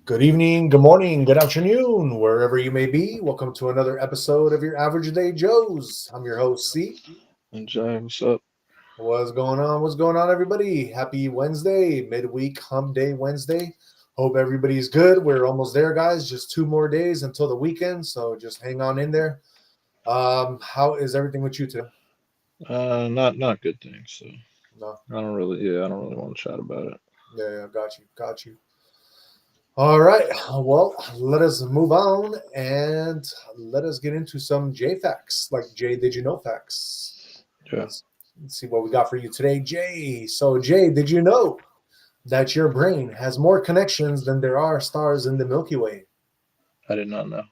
Good evening, good morning, good afternoon, wherever you may be. Welcome to another episode of your Average Day Joes. I'm your host, C. And Jay, what's up? What's going on? What's going on, everybody? Happy Wednesday, midweek hump day Wednesday. Hope everybody's good. We're almost there, guys. Just 2 more days until the weekend, so just hang on in there. How is everything with you today? Not good things. So No, I don't really want to chat about it. yeah, got you. All right, well, let us move on and let us get into some J facts, like Jay, did you know facts? Yeah, Let's see what we got for you today, Jay. So, Jay, did you know that your brain has more connections than there are stars in the Milky Way? I did not know.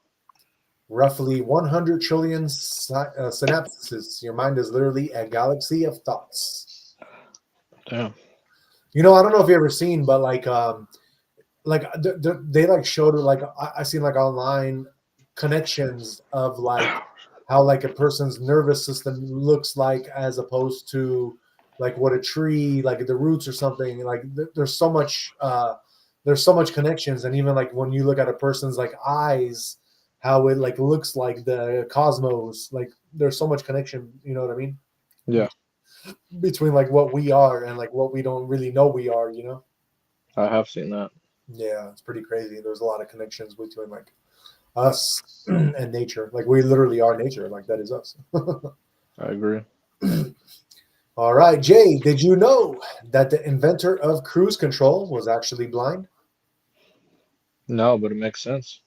Roughly 100 trillion synapses. Your mind is literally a galaxy of thoughts. Damn. I don't know if you ever seen, but they like showed like I seen like online connections of like how like a person's nervous system looks like as opposed to like what a tree like the roots or something like there's so much connections, and even like when you look at a person's like eyes, how it like looks like the cosmos, like there's so much connection, you know what I mean, Yeah, between like what we are and like what we don't really know we are. I have seen that. Yeah, it's pretty crazy. There's a lot of connections between like us and nature. Like we literally are nature. Like that is us. I agree. All right, Jay, did you know that the inventor of cruise control was actually blind? No, but it makes sense.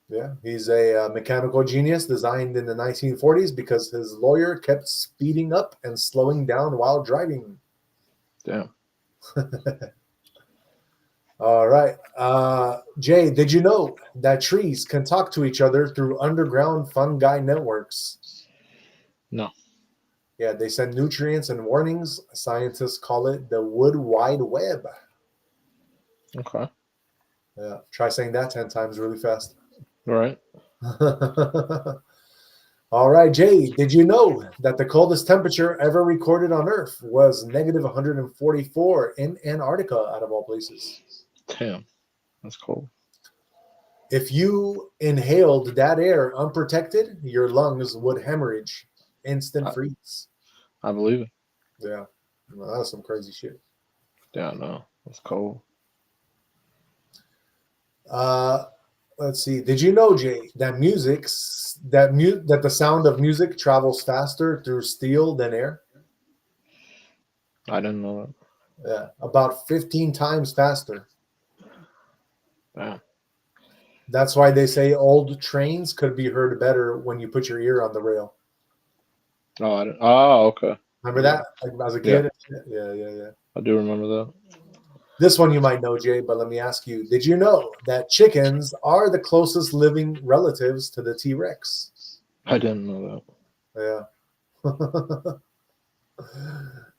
Yeah, he's a mechanical genius designed in the 1940s because his lawyer kept speeding up and slowing down while driving. Damn. All right. Jay, did you know that trees can talk to each other through underground fungi networks? No. Yeah, they send nutrients and warnings. Scientists call it the wood wide web. Okay. Yeah, try saying that 10 times really fast. All right. All right, Jay, did you know that the coldest temperature ever recorded on Earth was negative 144 in Antarctica, out of all places? Damn. That's cool. If you inhaled that air unprotected, your lungs would hemorrhage. Instant I, freeze. I believe it. Yeah, well, that's some crazy shit. Yeah, no. That's cool. Uh, let's see. Did you know, Jay, that that the sound of music travels faster through steel than air? I didn't know Yeah, about 15 times faster. that. Damn. That's why they say old trains could be heard better when you put your ear on the rail. Oh, I didn't. Oh, okay. Remember Yeah. that? Like as a Yeah. kid? Yeah. I do remember that. This one you might know, Jay, but let me ask you. Did you know that chickens are the closest living relatives to the T-Rex? I didn't know Yeah.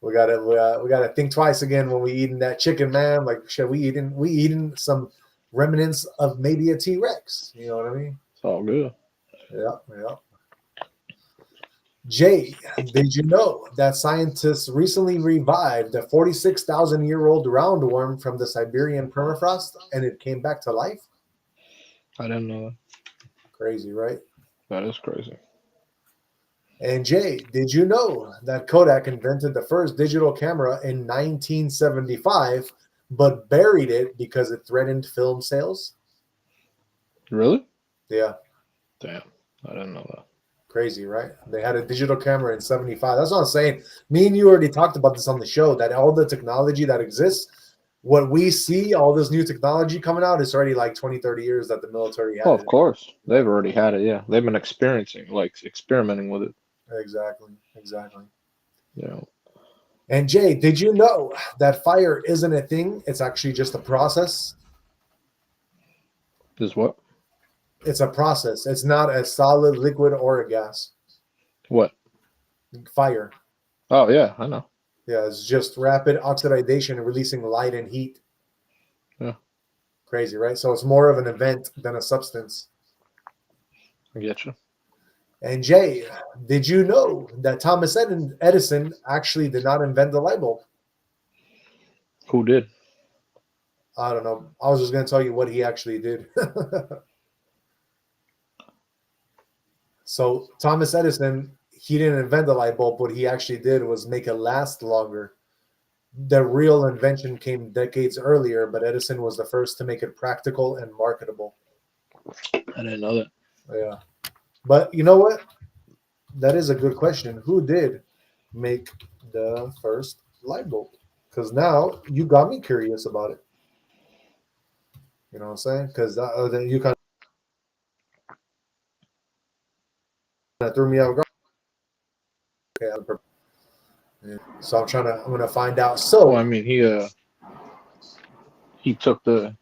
we gotta think twice again when we eating that chicken, man. Like, should we eating some remnants of maybe a T-Rex? You know what I mean? that. It's all good. Yeah. Jay, did you know that scientists recently revived a 46,000-year-old roundworm from the Siberian permafrost and it came back to life? I didn't know that. Crazy, right? That is crazy. And Jay, did you know that Kodak invented the first digital camera in 1975, but buried it because it threatened film sales? Really? Yeah, Damn. I didn't know that. crazy, right? They had a digital camera in 75. That's what I'm saying. Me and you already talked about this on the show, that all the technology that exists, what we see, all this new technology coming out, it's already like 20, 30 years that the military Oh, had of it. course. They've already had it. Yeah. They've been experimenting with it. Exactly. Yeah. And Jay, did you know that fire isn't a thing? It's actually just a process. Is what? It's a process. It's not a solid, liquid, or a gas. What? Fire. Oh, yeah. I know. Yeah, it's just rapid oxidation releasing light and heat. Yeah. Crazy, right? So it's more of an event than a substance. I get you. And Jay, did you know that Thomas Edison actually did not invent the light bulb? Who did? I don't know. I was just going to tell you what he actually did. So Thomas Edison, he didn't invent the light bulb. What he actually did was make it last longer. The real invention came decades earlier, but Edison was the first to make it practical and marketable. I didn't know that. Yeah. But you know what? That is a good question. Who did make the first light bulb? Because now you got me curious about it. You know what I'm saying? Because then you kind of threw me off guard. Okay, so I'm gonna find out. So, Well, I mean, he took the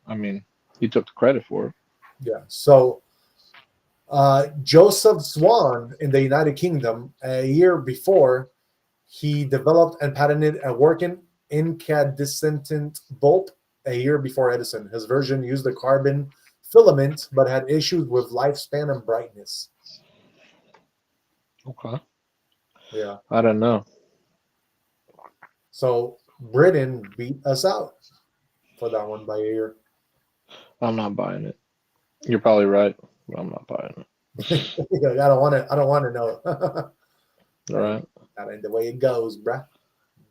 credit for it. yeah. So Joseph Swan in the United Kingdom, a year before, he developed and patented a working incandescent bulb a year before Edison. His version used a carbon filament but had issues with lifespan and brightness. Okay. Yeah. I don't know. So Britain beat us out for that one by a year. I'm not buying it. You're probably right, but I'm not buying it. I don't want to know. All right. That ain't the way it goes, bruh.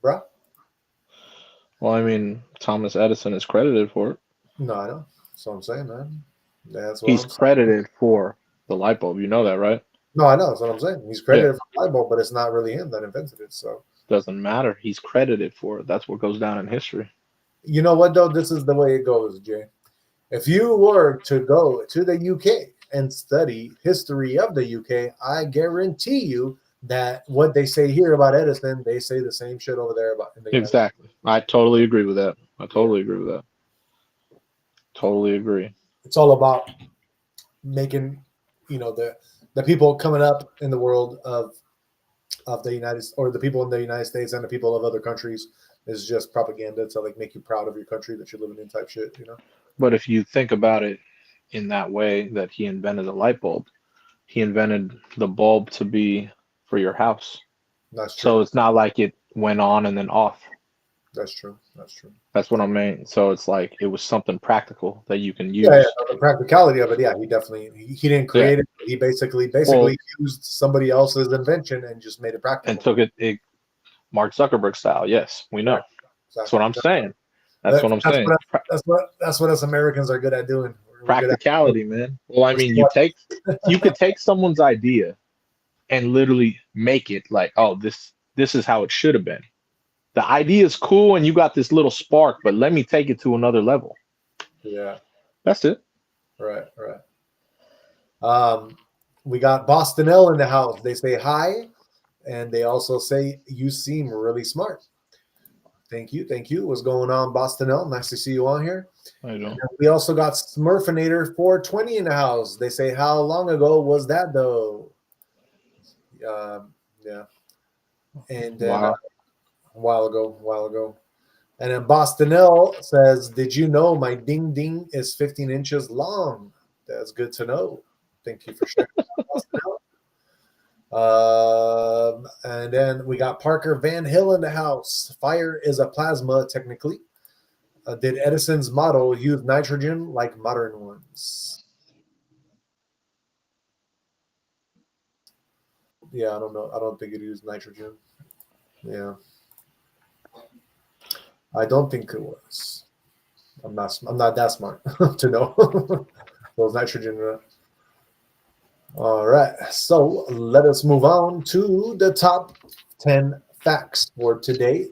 Bruh. Well, I mean, Thomas Edison is credited for it. No, I know. That's what I'm saying, man. That's what He's I'm saying. credited for the light bulb. You know that, right? No, I know. That's what I'm saying. He's credited for the light bulb, but it's not really him that invented it. So Doesn't matter. He's credited for it. That's what goes down in history. you know what, though? This is the way it goes, Jay. If you were to go to the UK and study history of the UK, I guarantee you that what they say here about Edison, they say the same shit over there about in the United Exactly. I totally agree with that. I totally agree with that. Totally agree. It's all about making, the people coming up in the world of the the people in the United States and the people of other countries is just propaganda to like make you proud of your country that you're living in type shit, But if you think about it in that way, that he invented the light bulb, he invented the bulb to be for your house. That's true. So it's not like it went on and then off. That's true. That's true. That's what I mean. So it's like it was something practical that you can use. Yeah, the practicality of it. Yeah, he definitely he didn't create it. He basically used somebody else's invention and just made it practical and took it Mark Zuckerberg style. Yes, we know. Right. Exactly. That's what I'm saying. That's what I'm saying. That's what us Americans are good at doing. Practicality, man. Well, I mean, you could take someone's idea and literally make it like, oh, this is how it should have been. The idea is cool and you got this little spark, but let me take it to another level. Yeah. That's it. Right. We got Boston L in the house. They say hi, and they also say you seem really smart. Thank you. What's going on, Boston L? Nice to see you on here. I know. We also got Smurfinator 420 in the house. They say, how long ago was that though? Yeah. And then Wow. a while ago. And then Boston L says, did you know my ding ding is 15 inches long? That's good to know. Thank you for sharing that, Boston L. And then we got Parker Van Hill in the house. Fire is a plasma, technically. Did Edison's model use nitrogen like modern ones? Yeah, I don't know. I don't think it used nitrogen. Yeah. I don't think it was. I'm not that smart to know those nitrogen. All right. So let us move on to the top 10 facts for today.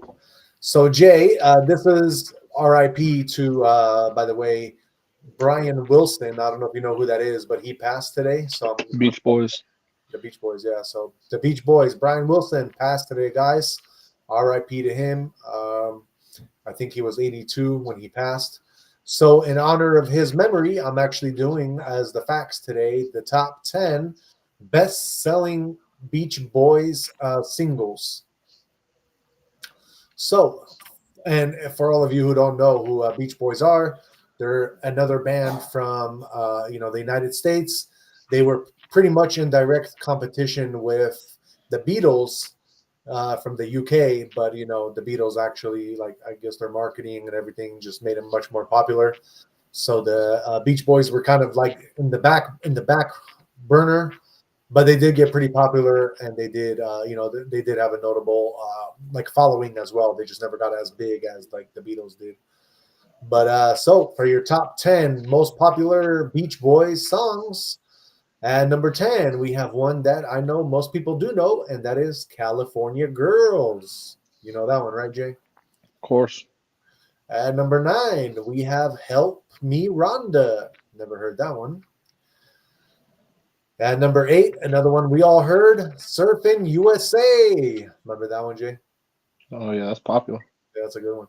So Jay, this is RIP to, by the way, Brian Wilson. I don't know if you know who that is, but he passed today. So Beach Boys. The Beach Boys, yeah. So the Beach Boys, Brian Wilson passed today, guys. RIP to him. I think he was 82 when he passed. So in honor of his memory, I'm actually doing, as the facts today, the top 10 best-selling Beach Boys singles. So, and for all of you who don't know who Beach Boys are, they're another band from the United States. They were pretty much in direct competition with the Beatles from the UK, but you know the Beatles actually, like, I guess their marketing and everything just made them much more popular. So the Beach Boys were kind of like in the back burner, but they did get pretty popular, and they did they did have a notable like following as well. They just never got as big as like the Beatles did. But so for your top 10 most popular Beach Boys songs, at number 10, we have one that I know most people do know, and that is California Girls. You know that one, right, Jay? Of course. At number 9, we have Help Me Rhonda. Never heard that one. At number 8, another one we all heard, Surfing USA. Remember that one, Jay? Oh yeah, that's popular. Yeah, that's a good one.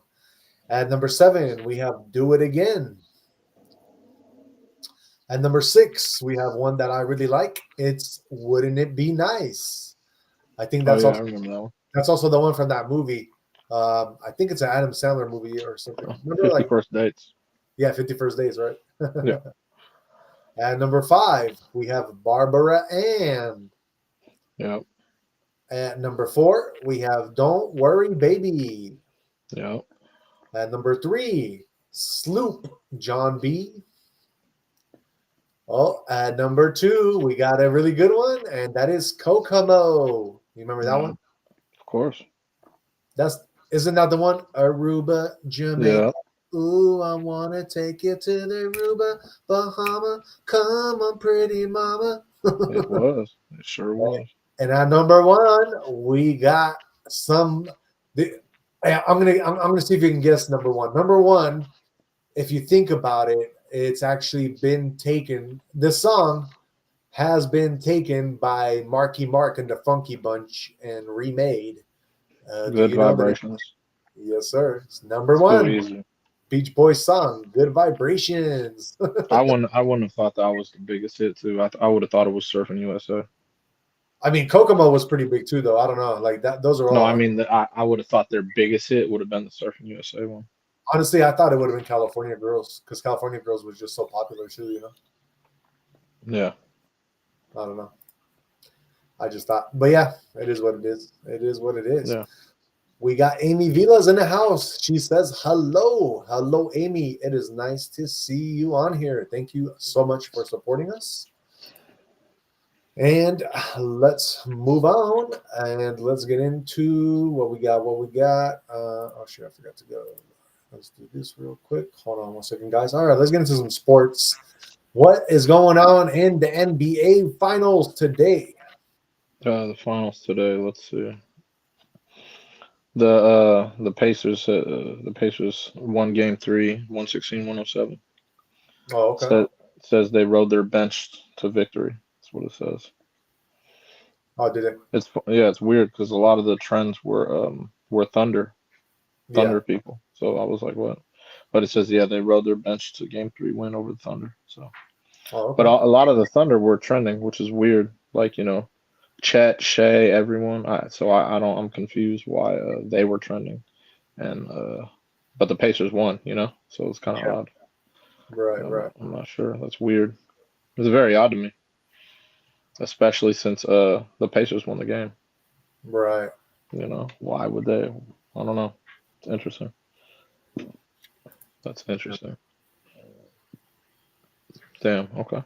At number 7, we have Do It Again. At number 6, we have one that I really like. It's Wouldn't It Be Nice? I think I remember that one. that's also the one from that movie. I think it's an Adam Sandler movie or something. Remember, 50 like, First Dates. yeah, 50 First Days, right? Yeah. At number 5, we have Barbara Ann. Yeah. At number 4, we have Don't Worry, Baby. Yeah. At number 3, Sloop, John B. Oh, at number 2, we got a really good one, and that is Kokomo. You remember that one? Of course. Isn't that the one? Aruba, Jamaica. Yeah. Ooh, I wanna take you to the Aruba, Bahama. Come on, pretty mama. It was. It sure was. And at number 1, we got some. I'm gonna see if you can guess number 1. Number 1, if you think about it, it's actually been taken. This song has been taken by Marky Mark and the Funky Bunch and remade. Good Vibrations. Yes, sir. It's number 1. Easy. Beach Boys song, Good Vibrations. I wouldn't have thought that was the biggest hit too. I would have thought it was Surfing USA. I mean, Kokomo was pretty big too, though. I don't know, like that. Those are all. No, I mean, I would have thought their biggest hit would have been the Surfing USA one. Honestly, I thought it would have been California Girls because California Girls was just so popular too. You know. Yeah. I don't know. I just thought, but yeah, it is what it is. It is what it is. Yeah. We got Amy Vilas in the house. She says, hello. Hello, Amy. It is nice to see you on here. Thank you so much for supporting us. And let's move on and let's get into what we got. Oh, shit, I forgot to go. Let's do this real quick. Hold on one second, guys. All right, let's get into some sports. What is going on in the NBA finals today? The finals today. Let's see. The Pacers won Game 3, 116-107. Oh, okay. Says they rode their bench to victory. That's what it says. Oh, did it? It's weird because a lot of the trends were Thunder people. So I was like, what? But it says they rode their bench to Game 3 win over the Thunder. So, okay. But a lot of the Thunder were trending, which is weird. Like Chet, Shea, everyone. I'm confused why they were trending, and but the Pacers won. So it's kind of odd. Right. I'm not sure. That's weird. It's very odd to me, especially since the Pacers won the game. Right. Why would they? I don't know. It's interesting. That's interesting. Damn. Okay.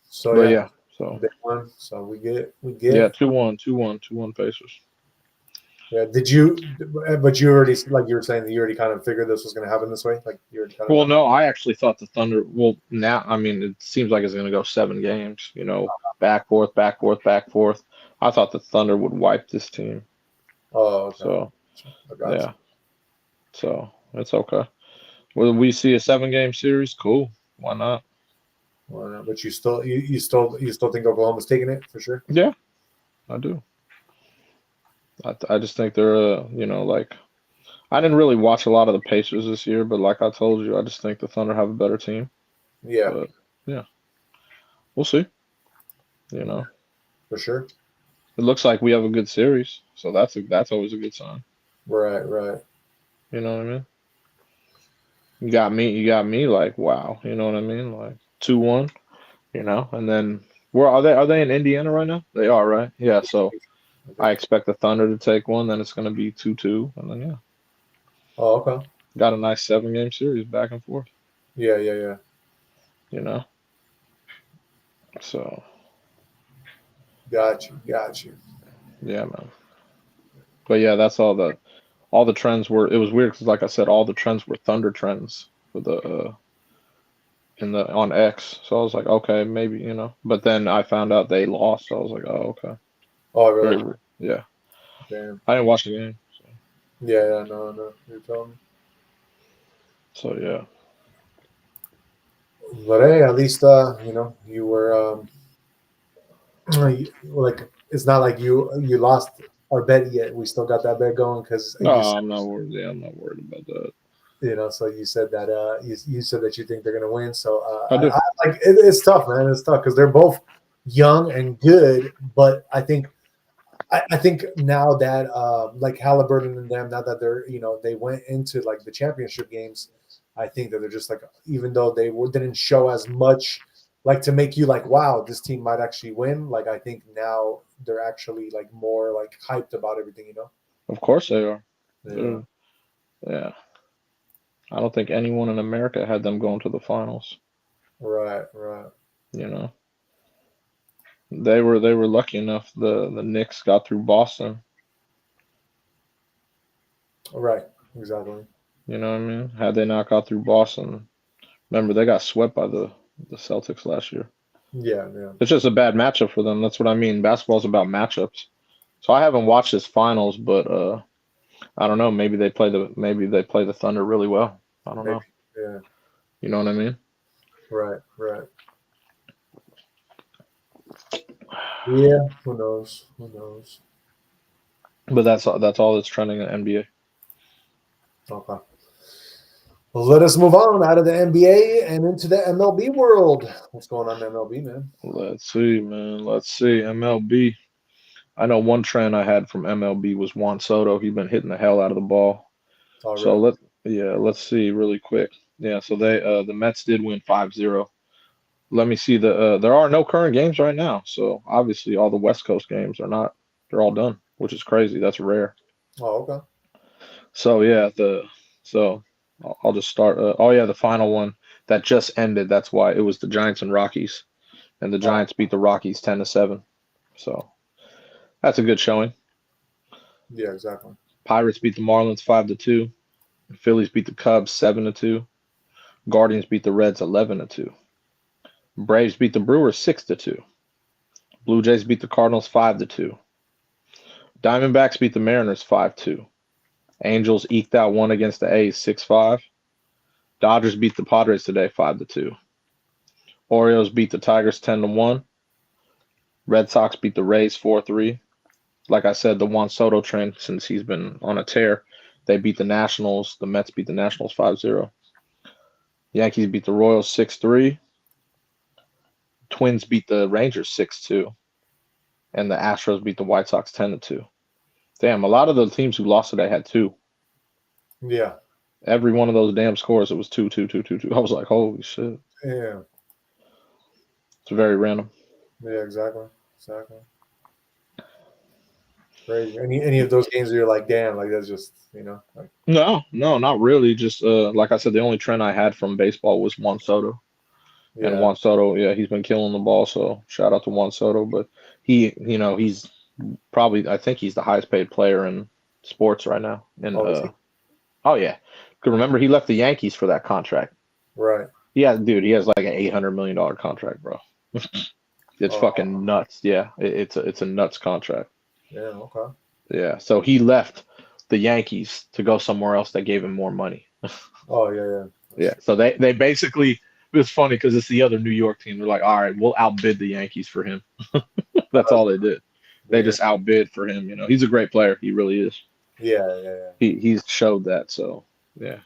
So but yeah. So they won. So we get. Yeah, 2-1 Pacers. Yeah. Did you? But you already, like you were saying, that you already kind of figured this was going to happen this way. Like you already kind of. Well, no, I actually thought the Thunder. Well, now I mean, it seems like it's going to go 7 games. Back forth. I thought the Thunder would wipe this team. Oh, okay. So yeah. So it's okay. Will we see a 7-game series? Cool. Why not? But you still think Oklahoma's taking it for sure? Yeah, I do. I just think they're like I didn't really watch a lot of the Pacers this year, but like I told you, I just think the Thunder have a better team. Yeah. But yeah, we'll see. For sure. It looks like we have a good series, so that's always a good sign. Right. You know what I mean? You got me like, wow. You know what I mean? Like 2-1, and then are they in Indiana right now? They are, right? Yeah, so I expect the Thunder to take one. Then it's going to be 2-2, and then yeah. Oh, okay. Got a nice 7-game series back and forth. Yeah. You know. So. Got you. Yeah, man. But yeah, that's all the trends were. It was weird because, like I said, all the trends were Thunder trends for the in the on X. So I was like, okay, maybe But then I found out they lost. So I was like, oh, okay. Oh, Very really? weird. Yeah. Damn. I didn't watch the game. Yeah. No. You told me. So yeah. But hey, at least you were like it's not like you lost our bet yet. We still got that bet going because No, I'm not worried. Yeah, I'm not worried about that. so you said that you said that you think they're gonna win. So I do. it's tough, man. It's tough because they're both young and good, but I think now that like Halliburton and them, now that they're they went into like the championship games, I think that they're just like, even though they didn't show as much like to make you like, wow, this team might actually win. Like I think now they're actually like more like hyped about everything. Of course they are. Yeah. Yeah. I don't think anyone in America had them going to the finals. Right. You know. They were lucky enough the Knicks got through Boston. Right. Exactly. You know what I mean? Had they not got through Boston, remember they got swept by the Celtics last year. Yeah. It's just a bad matchup for them. That's what I mean. Basketball's about matchups. So I haven't watched this finals, but I don't know. Maybe they play the Thunder really well. I don't Maybe. know. Yeah. You know what I mean? Right. Yeah. Who knows? But that's all that's trending in NBA. Okay. Well, let us move on out of the NBA and into the MLB world. What's going on in MLB, man? Let's see, man. Let's see. MLB. I know one trend I had from MLB was Juan Soto. He's been hitting the hell out of the ball. Oh, So really? let's see really quick. Yeah, so the Mets did win 5-0. Let me see there are no current games right now. So obviously all the West Coast games are not they're all done, which is crazy. That's rare. Oh, okay. So yeah, so I'll just start oh yeah, the final one that just ended. That's why it was the Giants and Rockies, and the Oh, Giants beat the Rockies 10-7. So that's a good showing. yeah, exactly. Pirates beat the Marlins 5-2. Phillies beat the Cubs 7-2. Guardians beat the Reds 11-2. Braves beat the Brewers 6-2. Blue Jays beat the Cardinals 5-2. Diamondbacks beat the Mariners 5-2. Angels eked out one against the A's 6-5. Dodgers beat the Padres today 5-2. Orioles beat the Tigers 10-1. Red Sox beat the Rays 4-3. Like I said, the Juan Soto train, since he's been on a tear, they beat the Nationals. The Mets beat the Nationals 5-0. Yankees beat the Royals 6-3. Twins beat the Rangers 6-2. And the Astros beat the White Sox 10-2. Damn, a lot of the teams who lost today had two. Yeah. Every one of those damn scores, it was 2-2-2-2-2. I was like, holy shit. Yeah. It's very random. Yeah, exactly. Crazy. Any of those games where you're like, damn, like that's just, like. No, not really. Just like I said, the only trend I had from baseball was Juan Soto. And Yeah. Juan Soto, yeah, he's been killing the ball. So shout out to Juan Soto. But he's probably, I think he's the highest paid player in sports right now. And Oh, is he? oh yeah, 'cause remember he left the Yankees for that contract. Right. Yeah, dude, he has like an $800 million contract, bro. It's Oh, fucking nuts. Yeah, it's a nuts contract. yeah. Okay. Yeah, so he left the Yankees to go somewhere else that gave him more money. Oh, yeah. That's Yeah, true. so they basically it was funny because it's the other New York team. They're like, all right, we'll outbid the Yankees for him. That's all they did. They Yeah. just outbid for him. He's a great player. He really is. Yeah. He's showed that. So yeah,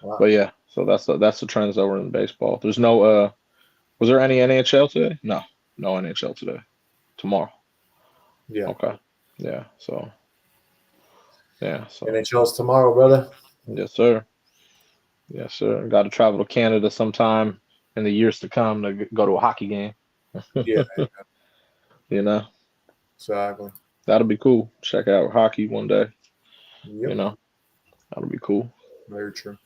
Wow. but yeah, so that's the trends over in baseball. There's no was there any NHL today? No NHL today. Tomorrow. Yeah. Okay. Yeah. So yeah. So NHL's tomorrow, brother. yes, sir. Yes, sir. Got to travel to Canada sometime in the years to come to go to a hockey game. Yeah. You know. Exactly. That'll be cool. Check out hockey one day. Yep. You know, that'll be cool. Very true.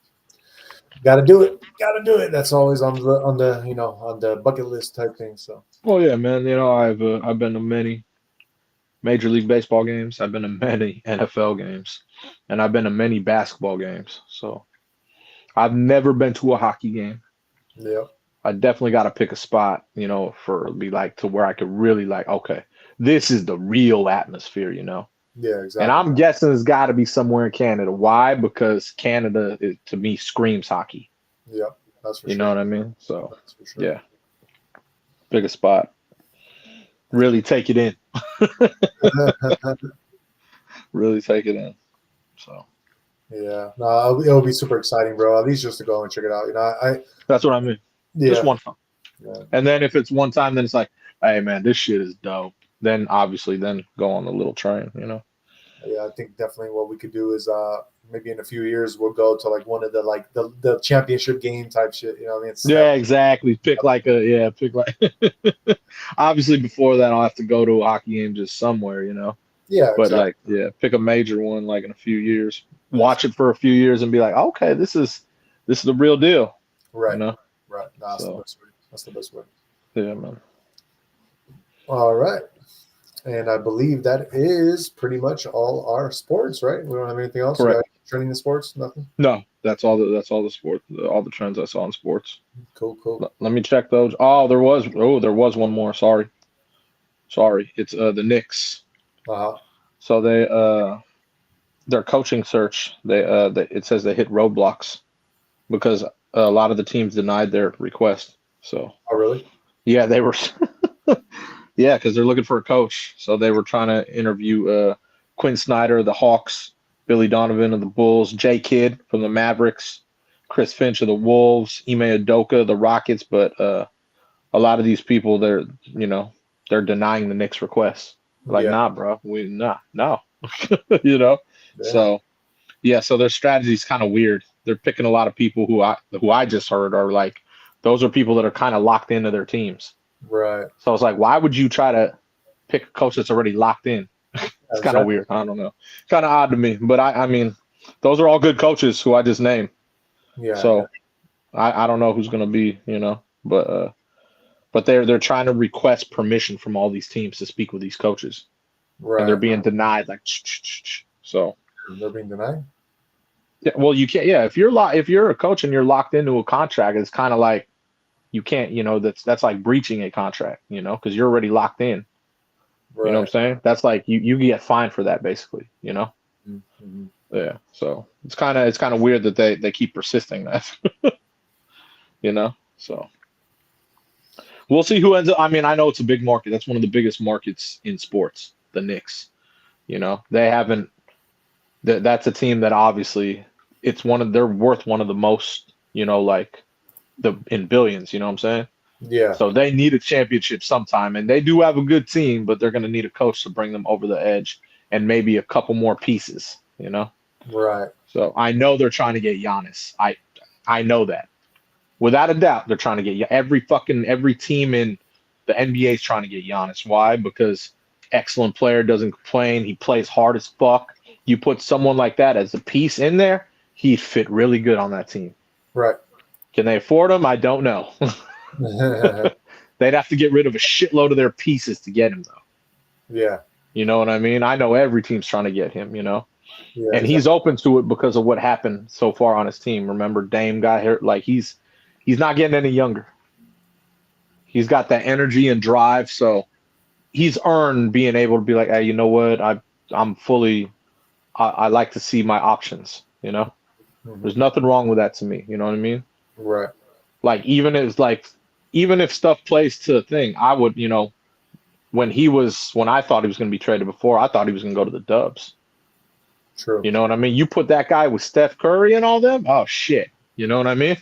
Got to do it. Got to do it. That's always on the on the bucket list type thing. So. Oh yeah, man. You know, I've been to many Major League Baseball games. I've been to many NFL games, and I've been to many basketball games. So I've never been to a hockey game. Yep. I definitely got to pick a spot, for be like to where I could really like, okay, this is the real atmosphere, Yeah, exactly. And I'm guessing it's got to be somewhere in Canada. Why? Because Canada, to me, screams hockey. Yep, that's for sure. You know what I mean? So, That's for sure. yeah, pick a spot. Really take it in. Really take it in. So. Yeah, no, it'll be super exciting, bro. At least just to go and check it out. That's what I mean. Yeah. Just one time. Yeah. And then if it's one time, then it's like, hey man, this shit is dope. Then obviously, then go on the little train. Yeah, I think definitely what we could do is maybe in a few years we'll go to like one of the championship game type shit. You know what I mean? Yeah, exactly. Pick like. Obviously, before that, I'll have to go to a hockey game just somewhere. Yeah, But exactly. pick a major one like in a few years. Watch it for a few years and be like, okay, this is the real deal. Right. Right. No, that's the best way. That's the best way. Yeah, man. All right. And I believe that is pretty much all our sports, right? We don't have anything else. Correct. Trending the sports, nothing. No, that's all the sports, all the trends I saw in sports. Cool. Let me check those. Oh, there was one more. Sorry. It's the Knicks. Uh-huh. So their coaching search, it says they hit roadblocks because a lot of the teams denied their request. So. Oh, really? Yeah, they were. Yeah, because they're looking for a coach. So they were trying to interview Quinn Snyder of the Hawks, Billy Donovan of the Bulls, Jay Kidd from the Mavericks, Chris Finch of the Wolves, Ime Udoka of the Rockets. But a lot of these people, they're denying the Knicks' requests. Like, nah, bro, no. Yeah. So, yeah, so their strategy is kind of weird. They're picking a lot of people who I just heard are like, those are people that are kind of locked into their teams. Right. So it's like, why would you try to pick a coach that's already locked in? It's kind of weird. I don't know. Kind of odd to me. But I mean, those are all good coaches who I just named. Yeah. So I don't know who's going to be, but they're trying to request permission from all these teams to speak with these coaches. Right. And they're being denied. Like, so they're being denied. Yeah. Well, you can't. Yeah. If you're a coach and you're locked into a contract, it's kind of like you can't. That's like breaching a contract. Because you're already locked in. Right. You know what I'm saying? That's like you get fined for that, basically. Mm-hmm. Yeah. So it's kind of weird that they keep persisting that. So we'll see who ends up. I mean, I know it's a big market. That's one of the biggest markets in sports. The Knicks. They haven't. That's a team that obviously they're worth one of the most. Like in billions. You know what I'm saying? Yeah. So they need a championship sometime, and they do have a good team, but they're going to need a coach to bring them over the edge, and maybe a couple more pieces. Right. So I know they're trying to get Giannis. I know that, without a doubt, they're trying to get every team in the NBA is trying to get Giannis. Why? Because excellent player, doesn't complain. He plays hard as fuck. You put someone like that as a piece in there, he'd fit really good on that team. Right. Can they afford him? I don't know. They'd have to get rid of a shitload of their pieces to get him, though. Yeah. You know what I mean? I know every team's trying to get him, Yeah, and he's open to it because of what happened so far on his team. Remember, Dame got hurt. Like, he's not getting any younger. He's got that energy and drive, so he's earned being able to be like, hey, you know what? I'm fully I like to see my options, Mm-hmm. There's nothing wrong with that to me. You know what I mean? Right. Like, even if stuff plays to a thing, I would, when I thought he was going to be traded before, I thought he was going to go to the Dubs. True. You know what I mean? You put that guy with Steph Curry and all them, oh shit. You know what I mean?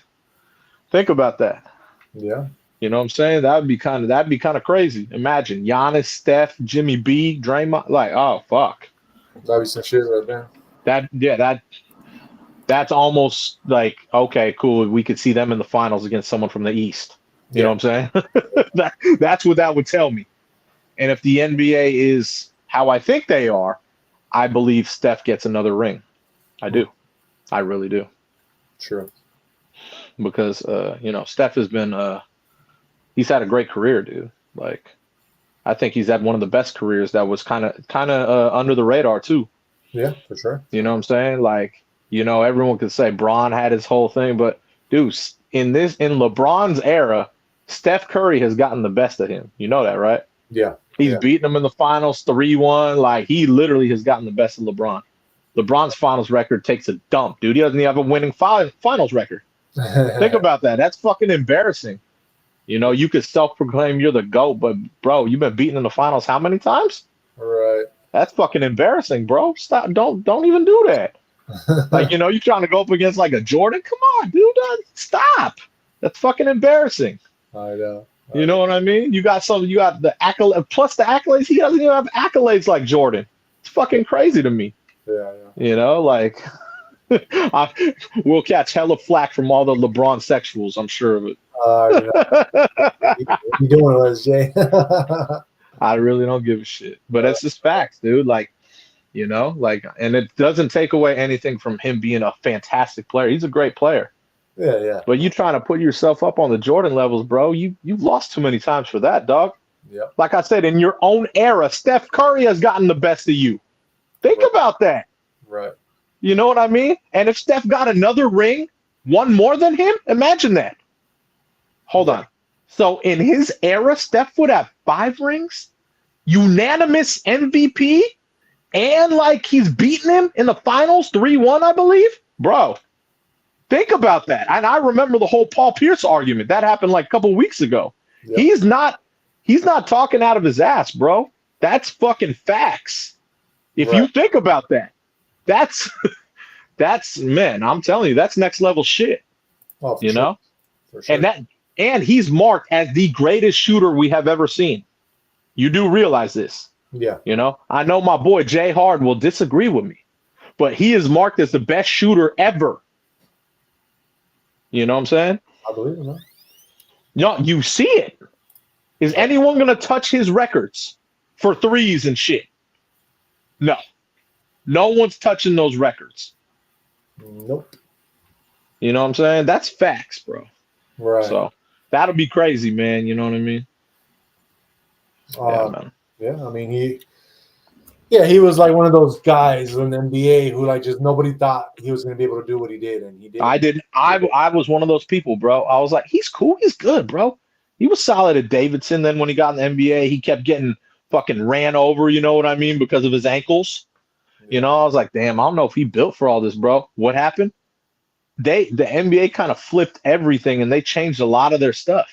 Think about that. Yeah. You know what I'm saying? That'd be kind of crazy. Imagine Giannis, Steph, Jimmy B, Draymond. Like, oh fuck. That'd be some shit right there. That's almost like, okay, cool. We could see them in the finals against someone from the East. You know what I'm saying? That's what that would tell me. And if the NBA how I think they are, I believe Steph gets another ring. I do. I really do. True. Because Steph has been he's had a great career, dude. Like, I think he's had one of the best careers that was kind of under the radar too. Yeah, for sure. You know what I'm saying? Like, everyone could say Bron had his whole thing, but dude, in LeBron's era, Steph Curry has gotten the best of him. You know that, right? Yeah. He's beaten him in the finals 3-1. Like, he literally has gotten the best of LeBron. LeBron's finals record takes a dump, dude. He doesn't even have a winning finals record. Think about that. That's fucking embarrassing. You could self-proclaim you're the GOAT, but bro, you've been beaten in the finals how many times? Right. That's fucking embarrassing, bro. Stop. Don't even do that. Like, you're trying to go up against like a Jordan. Come on, dude. Stop. That's fucking embarrassing. I know. You know what I mean? You got the accolades, plus the accolades. He doesn't even have accolades like Jordan. It's fucking crazy to me. Yeah. Like, we'll catch hella flack from all the LeBron sexuals. I'm sure of it. What you doing with us, Jay? I really don't give a shit. But it's just facts, dude. Like, and it doesn't take away anything from him being a fantastic player. He's a great player. Yeah. But you trying to put yourself up on the Jordan levels, bro. You've lost too many times for that, dog. Yeah. Like I said, in your own era, Steph Curry has gotten the best of you. Think about that. Right. You know what I mean? And if Steph got another ring, one more than him, imagine that. Hold on. So in his era, Steph would have 5 rings, unanimous MVP, and like he's beaten him in the finals 3-1, I believe. Bro, think about that. And I remember the whole Paul Pierce argument. That happened like a couple weeks ago. Yep. He's not talking out of his ass, bro. That's fucking facts. If you think about that, that's man, I'm telling you, that's next level shit. Oh, for sure. For sure. And he's marked as the greatest shooter we have ever seen. You do realize this. Yeah. I know my boy Jay Hard will disagree with me, but he is marked as the best shooter ever. You know what I'm saying? I believe it, man. No, you see it. Is anyone going to touch his records for threes and shit? No. No one's touching those records. Nope. You know what I'm saying? That's facts, bro. Right. So that'll be crazy, man. You know what I mean? Yeah, man. Yeah, I mean, he was like one of those guys in the NBA who like just nobody thought he was going to be able to do what he did, and he did. I was one of those people, bro. I was like, he's cool, he's good, bro. He was solid at Davidson. Then when he got in the NBA, he kept getting fucking ran over. You know what I mean? Because of his ankles. I was like, damn, I don't know if he built for all this, bro. What happened? The NBA kind of flipped everything and they changed a lot of their stuff.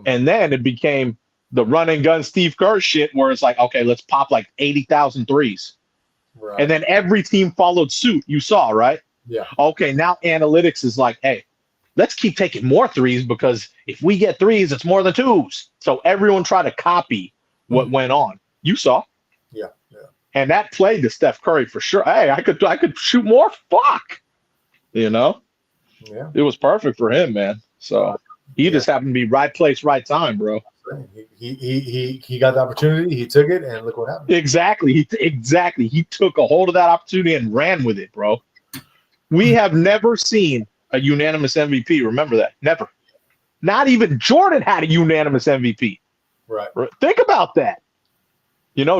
And then it became the run and gun Steve Kerr shit where it's like, okay, let's pop like 80,000 threes. Right. And then every team followed suit. You saw, right? Yeah. Okay, now analytics is like, hey, let's keep taking more threes because if we get threes, it's more than twos. So everyone tried to copy what went on. You saw. Yeah. And that played to Steph Curry for sure. Hey, I could shoot more. Fuck. Yeah. It was perfect for him, man. So he just happened to be right place, right time, bro. He got the opportunity, he took it, and look what happened. Exactly. He took a hold of that opportunity and ran with it, bro. We have never seen a unanimous MVP. Remember that. Never. Not even Jordan had a unanimous MVP. Right. Think about that.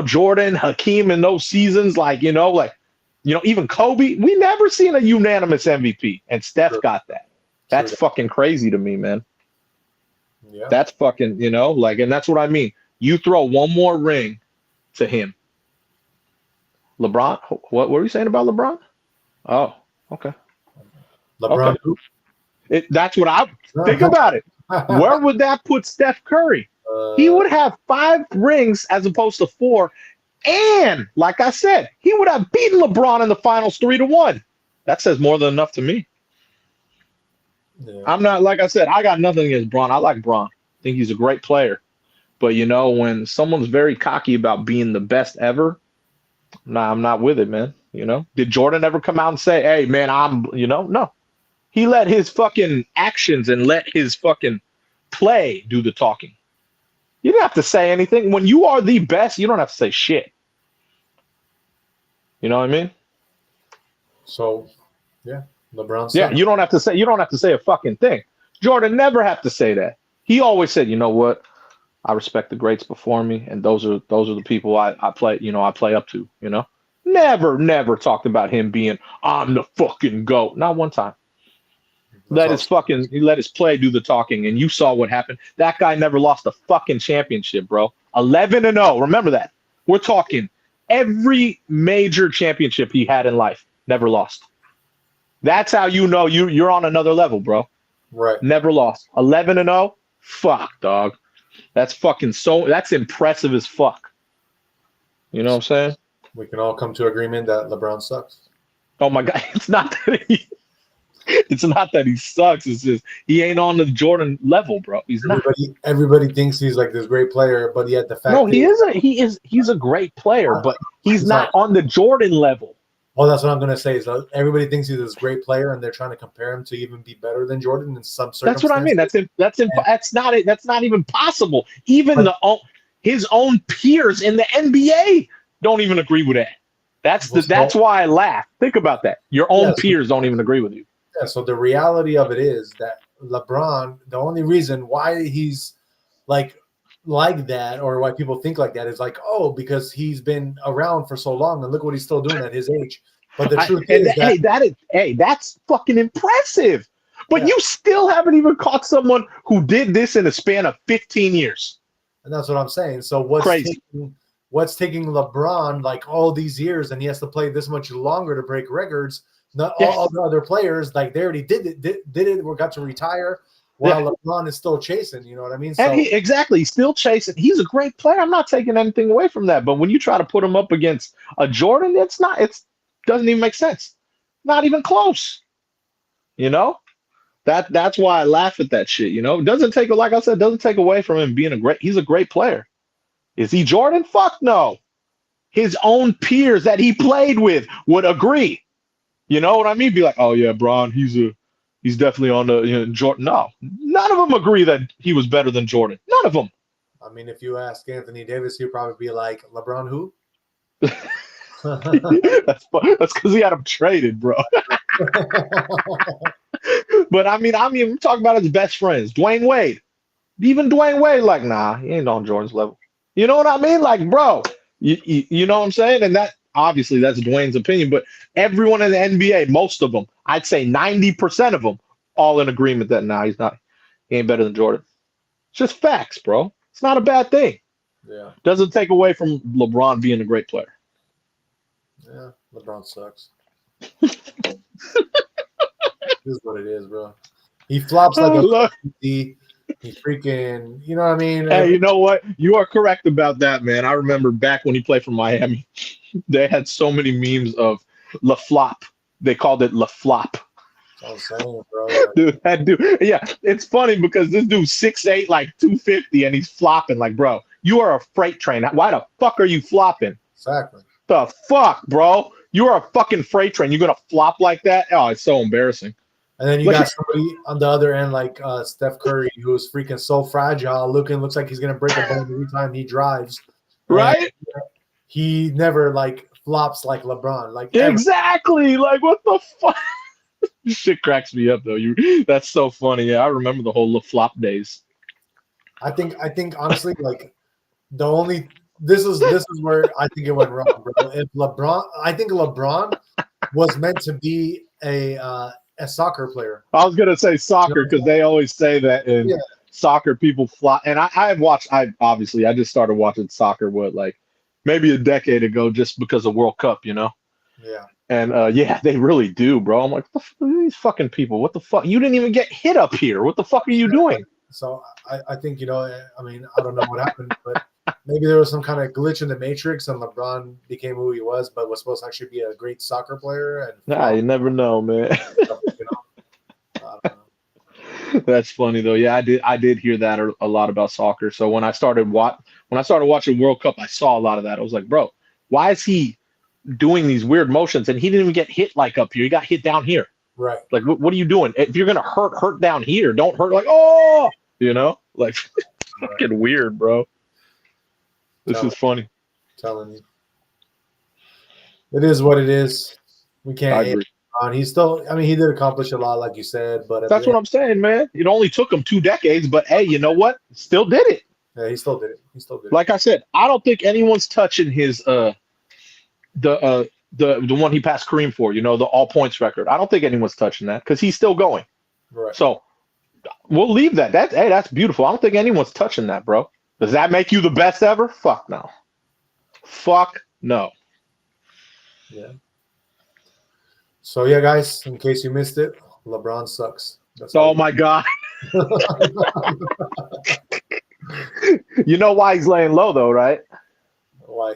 Jordan, Hakeem in those seasons, even Kobe, we never seen a unanimous MVP, and Steph got that. That's fucking crazy to me, man. Yeah. That's fucking, and that's what I mean. You throw one more ring to him. LeBron, what were you saying about LeBron? Oh, okay. LeBron. Okay. That's what I think about it. Where would that put Steph Curry? He would have 5 rings as opposed to 4. And like I said, he would have beaten LeBron in the finals 3-1. That says more than enough to me. Yeah. I'm not, like I said, I got nothing against Bron. I like Bron. I think he's a great player. But, when someone's very cocky about being the best ever, I'm not with it, man. Did Jordan ever come out and say, hey, man, no. He let his fucking actions and let his fucking play do the talking. You didn't have to say anything. When you are the best, you don't have to say shit. You know what I mean? So, yeah, LeBron sucks. Yeah, you don't have to say a fucking thing. Jordan never have to say that. He always said, you know what? I respect the greats before me, and those are the people I play, I play up to, Never talked about him being, I'm the fucking GOAT. Not one time. He let his play do the talking, and you saw what happened. That guy never lost a fucking championship, bro. 11-0. Remember that. We're talking every major championship he had in life, never lost. That's how you know you're on another level, bro. Right. Never lost. 11-0. Fuck, dog. That's that's impressive as fuck. You know what I'm saying? We can all come to agreement that LeBron sucks. Oh my God. It's not that he sucks. It's just he ain't on the Jordan level, bro. He's not. Everybody thinks he's like this great player, but yet the fact he isn't. He's a great player, but he's not on the Jordan level. Oh, that's what I'm gonna say. So everybody thinks he's this great player, and they're trying to compare him to even be better than Jordan in some circumstances. That's what I mean. That's not even possible. Even his own peers in the NBA don't even agree with that. That's why I laugh. Think about that. Your own peers don't even agree with you. Yeah. So the reality of it is that LeBron, the only reason why he's like that, or why people think like that, is like, oh, because he's been around for so long, and look what he's still doing at his age. But the truth is that's fucking impressive. But you still haven't even caught someone who did this in a span of 15 years. And that's what I'm saying. So what's taking LeBron like all these years, and he has to play this much longer to break records? Not all the other players, like they already did it or got to retire, while LeBron is still chasing. You know what I mean? So, he's still chasing. He's a great player. I'm not taking anything away from that. But when you try to put him up against a Jordan, it doesn't even make sense. Not even close. That's why I laugh at that shit. It doesn't take, like I said, doesn't take away from him being he's a great player. Is he Jordan? Fuck no. His own peers that he played with would agree. You know what I mean? Be like, oh yeah, Bron, he's definitely on the Jordan. No, none of them agree that he was better than Jordan. None of them. I mean, if you ask Anthony Davis, he'd probably be like, LeBron who? That's because he had him traded, bro. But I mean, we're talking about his best friends, Dwayne Wade. Even Dwayne Wade, like, nah, he ain't on Jordan's level. You know what I mean? Like, bro, you know what I'm saying? And that obviously that's Dwayne's opinion, but everyone in the NBA, most of them, I'd say 90% of them, all in agreement that he ain't better than Jordan. It's just facts, bro. It's not a bad thing. Yeah. Doesn't take away from LeBron being a great player. Yeah, LeBron sucks. This is what it is, bro. He flops like he freaking, you know what I mean? Hey, you know what? You are correct about that, man. I remember back when he played for Miami, they had so many memes of La Flop. They called it La Flop. I'm saying, bro. Dude, yeah, it's funny because this dude's 6'8", like 250, and he's flopping. Like, bro, you are a freight train. Why the fuck are you flopping? Exactly. The fuck, bro? You are a fucking freight train. You're gonna flop like that? Oh, it's so embarrassing. And then you got somebody on the other end like Steph Curry, who's freaking so fragile, looks like he's gonna break a bone every time he drives. Right? He never like flops like LeBron. Like exactly. Like what the fuck? This shit cracks me up though. That's so funny. Yeah, I remember the whole flop days. I think honestly, like this is where I think it went wrong, bro. I think LeBron was meant to be a soccer player. I was gonna say soccer because they always say that in soccer people flop. And I just started watching soccer maybe a decade ago just because of World Cup, Yeah. And they really do, bro. I'm like, what the fuck are these fucking people? What the fuck? You didn't even get hit up here. What the fuck are you doing? So I think, I mean, I don't know what happened, but maybe there was some kind of glitch in the matrix and LeBron became who he was, but was supposed to actually be a great soccer player. And you never know, man. I don't know. That's funny though. Yeah, I did hear that a lot about soccer. So when I started watching World Cup, I saw a lot of that. I was like, bro, why is he doing these weird motions? And he didn't even get hit like up here. He got hit down here. Right. Like, what are you doing? If you're gonna hurt down here, don't hurt like, oh, like fucking weird, bro. This is funny. Telling you. It is what it is. We I can't hate agree. on. He's still. I mean, he did accomplish a lot, like you said, but at That's the what end, I'm saying, man. It only took him 2 decades, but hey, you know what? Still did it. yeah, he still did it. He still did it. Like I said, I don't think anyone's touching his the uh the one he passed Kareem for, the all points record. I don't think anyone's touching that because he's still going. Right. So we'll leave that. That's beautiful. I don't think anyone's touching that, bro. Does that make you the best ever? Fuck no. Fuck no. Yeah. So yeah, guys, in case you missed it, LeBron sucks. That's Oh all. my God. You know why he's laying low though, right? Why?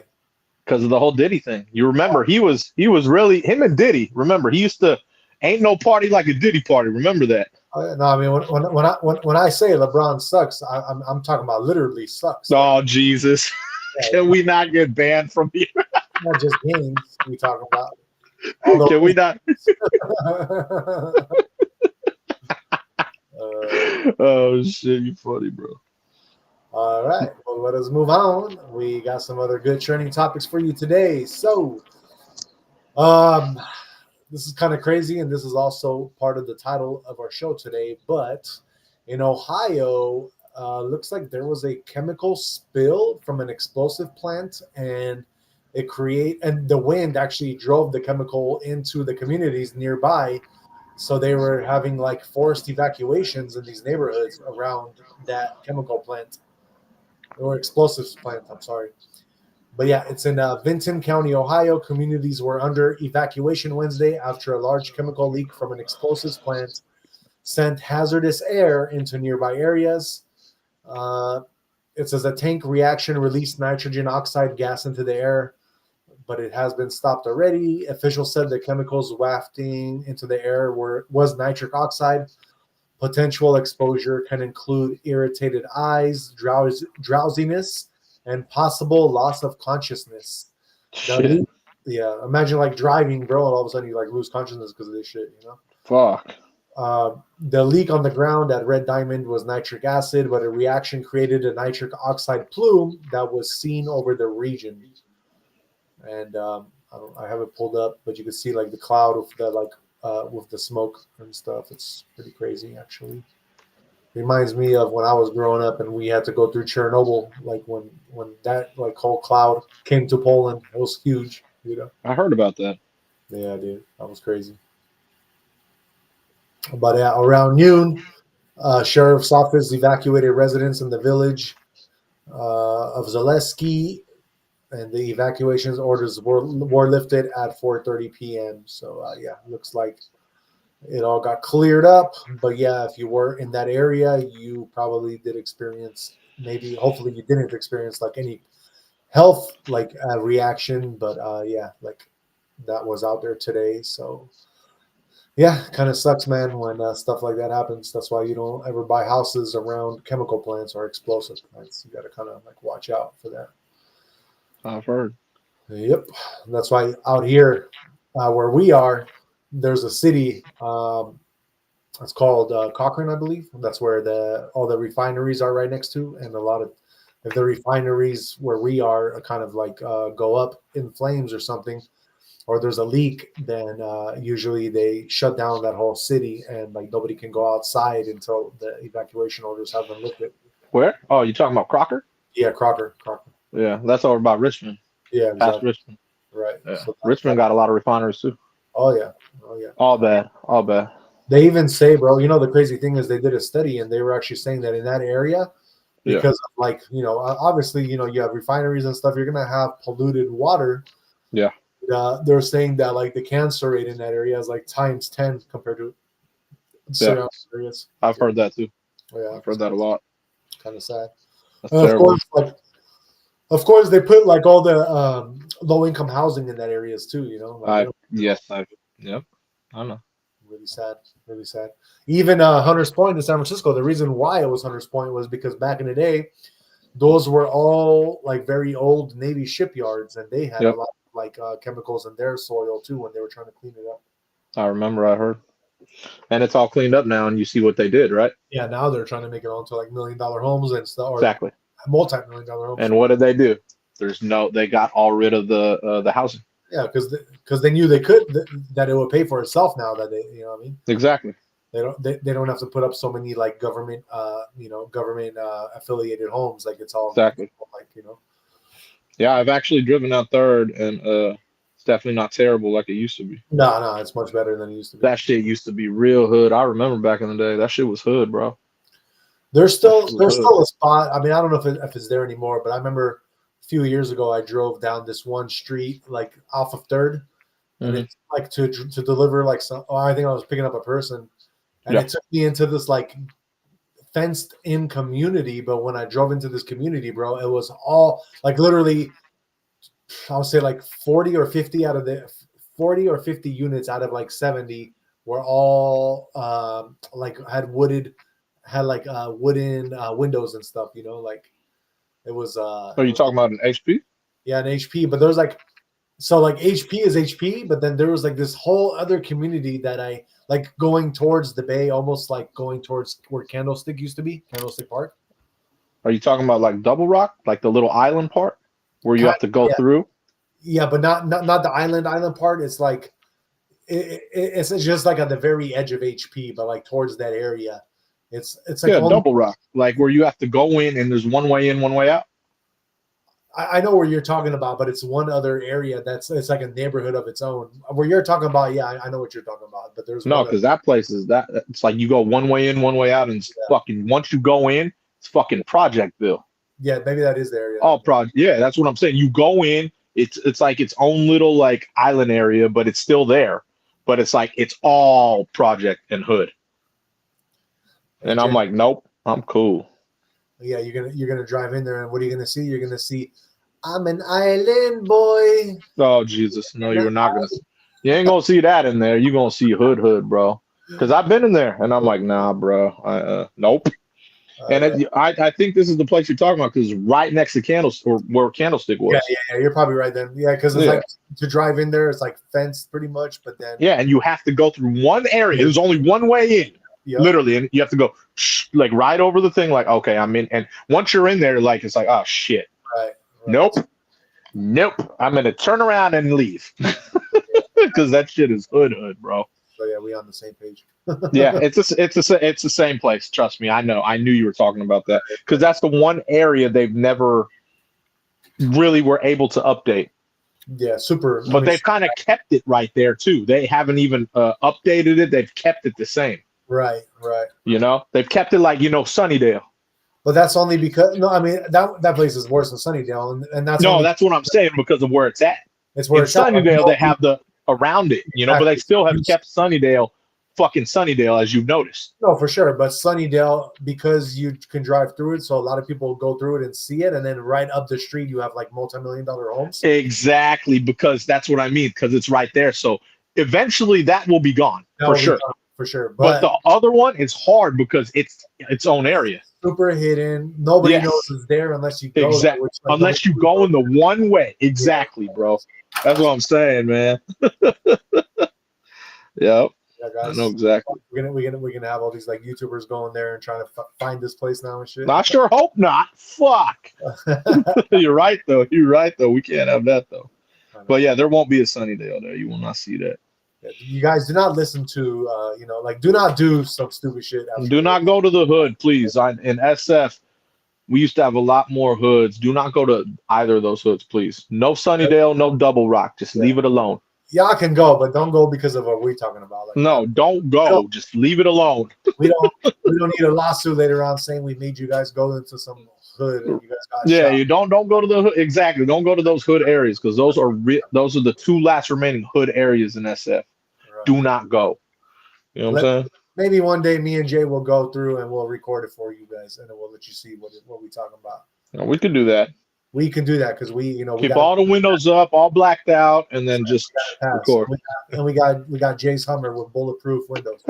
Because of the whole Diddy thing. You remember he was really him and Diddy. Remember he used to ain't no party like a Diddy party. Remember that. No, I mean when I say LeBron sucks, I'm talking about literally sucks. Like, Oh Jesus! yeah, Can we not get banned from here? not just games we talking about. Can we not? Oh shit! You funny, bro. All right, well, let us move on. We got some other good trending topics for you today. So, this is kind of crazy, and this is also part of the title of our show today. But in Ohio, looks like there was a chemical spill from an explosive plant, and and the wind actually drove the chemical into the communities nearby. So they were having like forced evacuations in these neighborhoods around that chemical plant or explosives plant. I'm sorry. But yeah, it's in Vinton County, Ohio. Communities were under evacuation Wednesday after a large chemical leak from an explosives plant sent hazardous air into nearby areas. Uh, it says a tank reaction released nitrogen oxide gas into the air, but it has been stopped already. Officials said the chemicals wafting into the air was nitric oxide. Potential exposure can include irritated eyes, drowsiness, and possible loss of consciousness. Shit. Yeah, imagine like driving, bro, and all of a sudden you like lose consciousness because of this shit, Fuck. The leak on the ground at Red Diamond was nitric acid, but a reaction created a nitric oxide plume that was seen over the region. And I have it pulled up, but you can see like the cloud with the smoke and stuff. It's pretty crazy, actually. Reminds me of when I was growing up and we had to go through Chernobyl, like when that like whole cloud came to Poland. It was huge, I heard about that. Yeah, dude, that was crazy. But yeah, around noon, sheriff's office evacuated residents in the village of Zaleski, and the evacuations orders were lifted at 4:30 p.m. So yeah, looks like it all got cleared up. But yeah, if you were in that area, you probably did experience, hopefully you didn't experience like any health like reaction, but yeah, like that was out there today. So yeah, kind of sucks, man, when stuff like that happens. That's why you don't ever buy houses around chemical plants or explosive plants. You got to kind of like watch out for that. I've heard. Yep, that's why out here where we are, there's a city. It's called Cochrane, I believe. That's where all the refineries are right next to, and a lot of if the refineries where we are kind of like go up in flames or something, or there's a leak, then usually they shut down that whole city, and like nobody can go outside until the evacuation orders have been lifted. Where? Oh, you talking about Crocker? Yeah, Crocker. Yeah, that's over by Richmond. Yeah, Past exactly. Richmond. Right. Yeah. So Richmond got a lot of refineries too. Oh yeah. All bad. They even say, bro, the crazy thing is they did a study and they were actually saying that in that area, because of like, obviously, you have refineries and stuff, you're going to have polluted water. Yeah. They're saying that like the cancer rate in that area is like times 10 compared to surrounding areas. I've heard that too. Yeah. I've heard that a lot. Kind of sad. That's terrible. Of course, they put like all the low income housing in that areas too, Like, Yep. I know. Really sad. Even Hunters Point in San Francisco, the reason why it was Hunters Point was because back in the day, those were all like very old Navy shipyards, and they had a lot of like chemicals in their soil too when they were trying to clean it up. I remember, I heard. And it's all cleaned up now, and you see what they did, right? Yeah, now they're trying to make it onto like $1 million homes and stuff. Exactly. Multi-million-dollar homes. And what did they do? They got all rid of the housing. Yeah, because they knew they could that it would pay for itself now that they, you know what I mean? Exactly. They don't have to put up so many like government government affiliated homes, like it's all Exactly. like, you know. Yeah, I've actually driven out Third, and it's definitely not terrible like it used to be. No, it's much better than it used to be. That shit used to be real hood. I remember back in the day, that shit was hood, bro. There's still a spot. I mean, I don't know if it's there anymore, but I remember a few years ago I drove down this one street like off of Third, and it's like to deliver like some. Oh, I think I was picking up a person, and it took me into this like fenced in community. But when I drove into this community, bro, it was all like literally, I would say like 40 or 50 out of the 40 or 50 units out of like 70 were all like had wooden windows and stuff, you know, like it was Are you talking about an HP? Yeah, an HP, but there's like, so like HP is HP, but then there was like this whole other community that I like going towards the bay, almost like going towards where Candlestick used to be, Candlestick Park. Are you talking about like Double Rock, like the little island part where you have to go through? Yeah, but not the island part. It's like it's just like at the very edge of HP, but like towards that area. It's like Double Rock, like where you have to go in and there's one way in, one way out. I know where you're talking about, but it's one other area it's like a neighborhood of its own. Where you're talking about, yeah, I know what you're talking about, but there's no, because that place is it's like you go one way in, one way out, and fucking once you go in, it's fucking Projectville. Yeah, maybe that is the area. Oh, yeah, that's what I'm saying. You go in, it's like its own little like island area, but it's still there. But it's like it's all project and hood. And I'm like, nope, I'm cool. Yeah, you're gonna drive in there, and what are you gonna see? You're gonna see, I'm an island boy. Oh Jesus, no, you're not gonna. You ain't gonna see that in there. You're gonna see hood, bro. Because I've been in there, and I'm like, nah, bro, nope. And I think this is the place you're talking about because it's right next to Candlestick, or where Candlestick was. Yeah, you're probably right then. Yeah, because it's like to drive in there, it's like fenced pretty much, but then and you have to go through one area. There's only one way in. Yep. Literally, and you have to go like right over the thing, like, okay, I'm in. And once you're in there, like, it's like, oh shit. Right. Nope. I'm gonna turn around and leave because that shit is hood, bro. So yeah, we on the same page. Yeah, it's the same place. Trust me, I know. I knew you were talking about that because that's the one area they've never really were able to update. Yeah, super. But they've kind of kept it right there too. They haven't even updated it. They've kept it the same. Right. You know, they've kept it like, Sunnydale. But that's only because I mean that place is worse than Sunnydale, and that's that's what I'm saying because of where it's at. It's where in Sunnydale they have the around it, but they still have kept Sunnydale, fucking Sunnydale, as you've noticed. No, for sure. But Sunnydale, because you can drive through it, so a lot of people go through it and see it, and then right up the street you have like multi-million-dollar homes. Exactly, because that's what I mean. Because it's right there, so eventually that will be gone for sure. For sure, but the other one is hard because it's its own area, super hidden. Nobody knows it's there unless you go. Exactly, unless you go in the one way. Exactly, bro. That's what I'm saying, man. Yep. Yeah, guys. I know exactly. We're gonna have all these like YouTubers going there and trying to find this place now and shit. I sure hope not. Fuck. You're right though. We can't have that though. But yeah, there won't be a Sunnydale there. You will not see that. You guys do not listen to, do not do some stupid shit. Do not go to the hood, please. In SF, we used to have a lot more hoods. Do not go to either of those hoods, please. No Sunnydale, no Double Rock. Just leave it alone. Y'all can go, but don't go because of what we're talking about. Like, no, don't go. Just leave it alone. We don't need a lawsuit later on saying we made you guys go into some hood and you guys got shot. You don't go to the hood. Exactly. Don't go to those hood areas because those are the two last remaining hood areas in SF. Do not go. You know what I'm saying? Maybe one day me and Jay will go through and we'll record it for you guys, and then we'll let you see what we're talking about. We can do that. We can do that because we keep all the windows up, all blacked out, and then just record. And we got Jay's Hummer with bulletproof windows.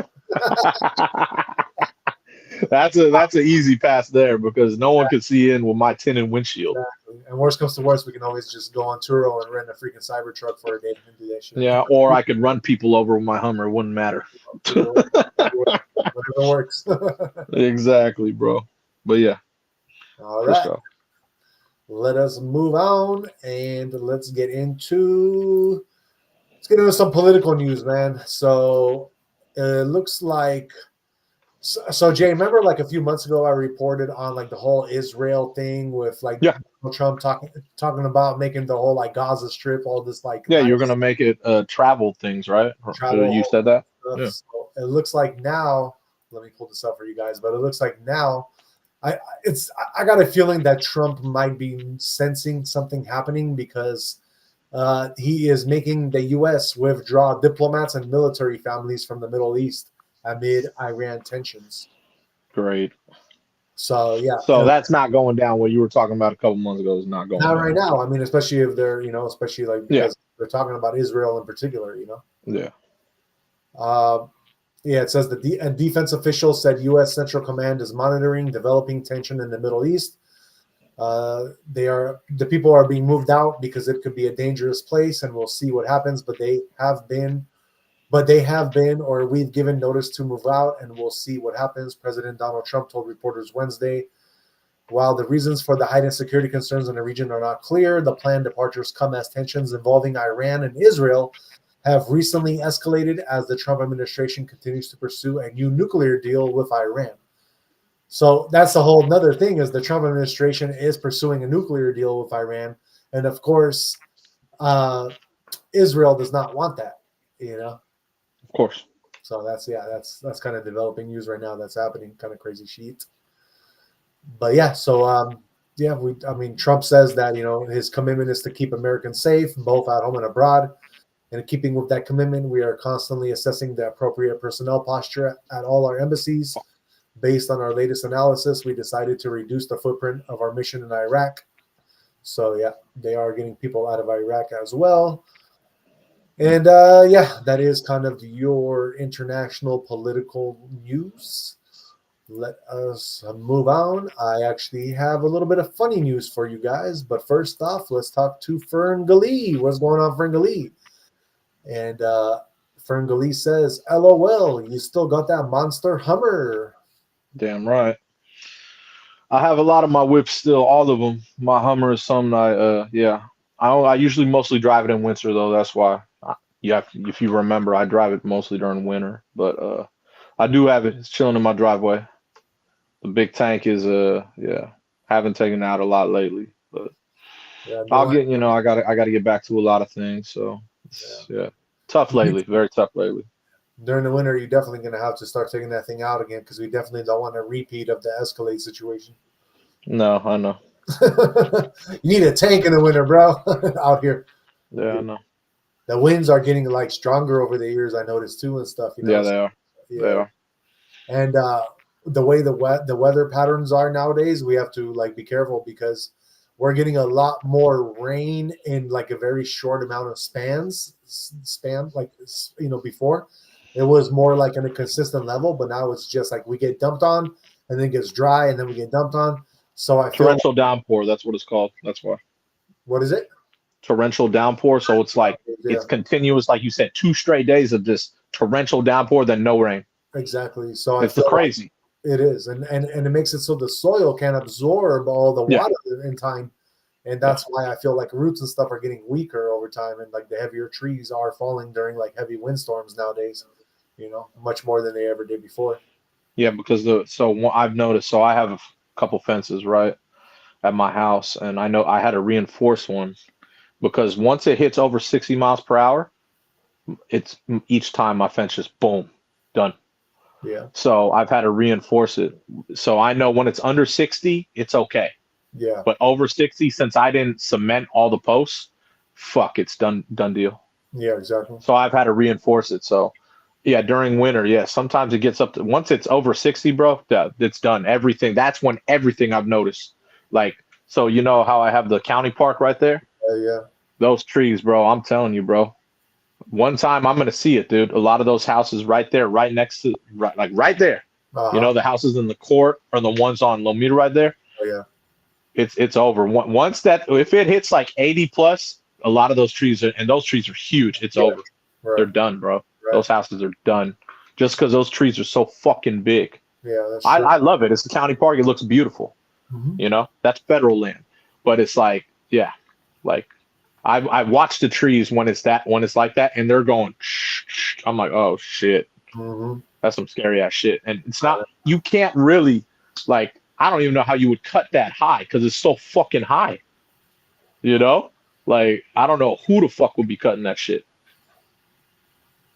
That's an easy pass there because no one can see in with my tinted windshield. Exactly. And worst comes to worst, we can always just go on Turo and rent a freaking Cybertruck for a day and do that shit. Yeah, or I could run people over with my Hummer. It wouldn't matter. Whatever works. Exactly, bro. But yeah. All right. let us move on and let's get into some political news, man. So it looks like so Jay, remember like a few months ago I reported on like the whole Israel thing with like Yeah. Donald Trump talking about making the whole like Gaza Strip, all this like Yeah, you're nice gonna make it travel things, right? You travel said that? stuff. Yeah. So it looks like now, let me pull this up for you guys, but it looks like now I got a feeling that Trump might be sensing something happening because he is making the U.S. withdraw diplomats and military families from the Middle East amid Iran tensions. Great. So yeah, So that's not going down. What you were talking about a couple months ago is not going not down. right now. I mean, especially if they're especially like Yeah. because they're talking about Israel in particular. Yeah. Yeah, it says a defense official said U.S. Central Command is monitoring developing tension in the Middle East. The people are being moved out because it could be a dangerous place, and we'll see what happens. But they have been, or we've given notice to move out, and we'll see what happens. President Donald Trump told reporters Wednesday, while the reasons for the heightened security concerns in the region are not clear, the planned departures come as tensions involving Iran and Israel have recently escalated as the Trump administration continues to pursue a new nuclear deal with Iran. So that's the whole another thing is the Trump administration is pursuing a nuclear deal with Iran. And of course, Israel does not want that, Of course. So that's kind of developing news right now. That's happening, kind of crazy shit. But yeah, so Trump says that his commitment is to keep Americans safe, both at home and abroad. And in keeping with that commitment, we are constantly assessing the appropriate personnel posture at all our embassies. Based on our latest analysis, we decided to reduce the footprint of our mission in Iraq. So yeah, they are getting people out of Iraq as well. And that is kind of your international political news. Let us move on. I actually have a little bit of funny news for you guys. But first off, let's talk to Fern Galee. What's going on, Fern Galee? And Fern Galee says, LOL, you still got that monster Hummer. Damn right. I have a lot of my whips still, all of them. My Hummer is something I usually mostly drive it in winter though. That's why. If you remember, I drive it mostly during winter, but I do have it. It's chilling in my driveway. The big tank is haven't taken it out a lot lately, but I'll get I gotta get back to a lot of things. So tough lately, very tough lately. During the winter, you're definitely going to have to start taking that thing out again because we definitely don't want a repeat of the Escalade situation. No, I know. You need a tank in the winter, bro, out here. Yeah, I know. The winds are getting like stronger over the years, I noticed too, and stuff. Yeah, they are. Yeah. They are. And the way the weather patterns are nowadays, we have to like be careful because we're getting a lot more rain in like a very short amount of span. Like before. It was more like in a consistent level, but now it's just like we get dumped on and then it gets dry and then we get dumped on. So I feel torrential downpour. That's what it's called. That's why. What is it? Torrential downpour. So it's like it's continuous, like you said, 2 straight days of just torrential downpour, then no rain. Exactly. So it's crazy. It is, and it makes it so the soil can absorb all the water in time. And that's why I feel like roots and stuff are getting weaker over time, and like the heavier trees are falling during like heavy windstorms nowadays. Much more than they ever did before. Yeah, because I've noticed. So I have a couple fences right at my house, and I know I had to reinforce one because once it hits over 60 miles per hour, it's each time my fence just boom, done. Yeah. So I've had to reinforce it. So I know when it's under 60, it's okay. Yeah. But over 60, since I didn't cement all the posts, it's done deal. Yeah, exactly. So I've had to reinforce it. So yeah, during winter, sometimes it gets up to once it's over 60, bro, it's done. Everything. That's when everything I've noticed. Like, so you know how I have the county park right there? Yeah. Those trees, bro, I'm telling you, bro. One time I'm gonna see it, dude. A lot of those houses right there, right next to right there. Uh-huh. The houses in the court are the ones on Lomita right there. Oh yeah. It's over. Once if it hits like 80 plus, a lot of those trees are huge. It's over. Right. They're done, bro. Right. Those houses are done. Just because those trees are so fucking big. Yeah, that's I love it. It's the county park. It looks beautiful. Mm-hmm. That's federal land. But it's like, yeah, like I've watched the trees when it's like that, and they're going. I'm like, oh shit, that's some scary ass shit. And it's not, you can't really, like, I don't even know how you would cut that high because it's so fucking high. You know, like I don't know who the fuck would be cutting that shit.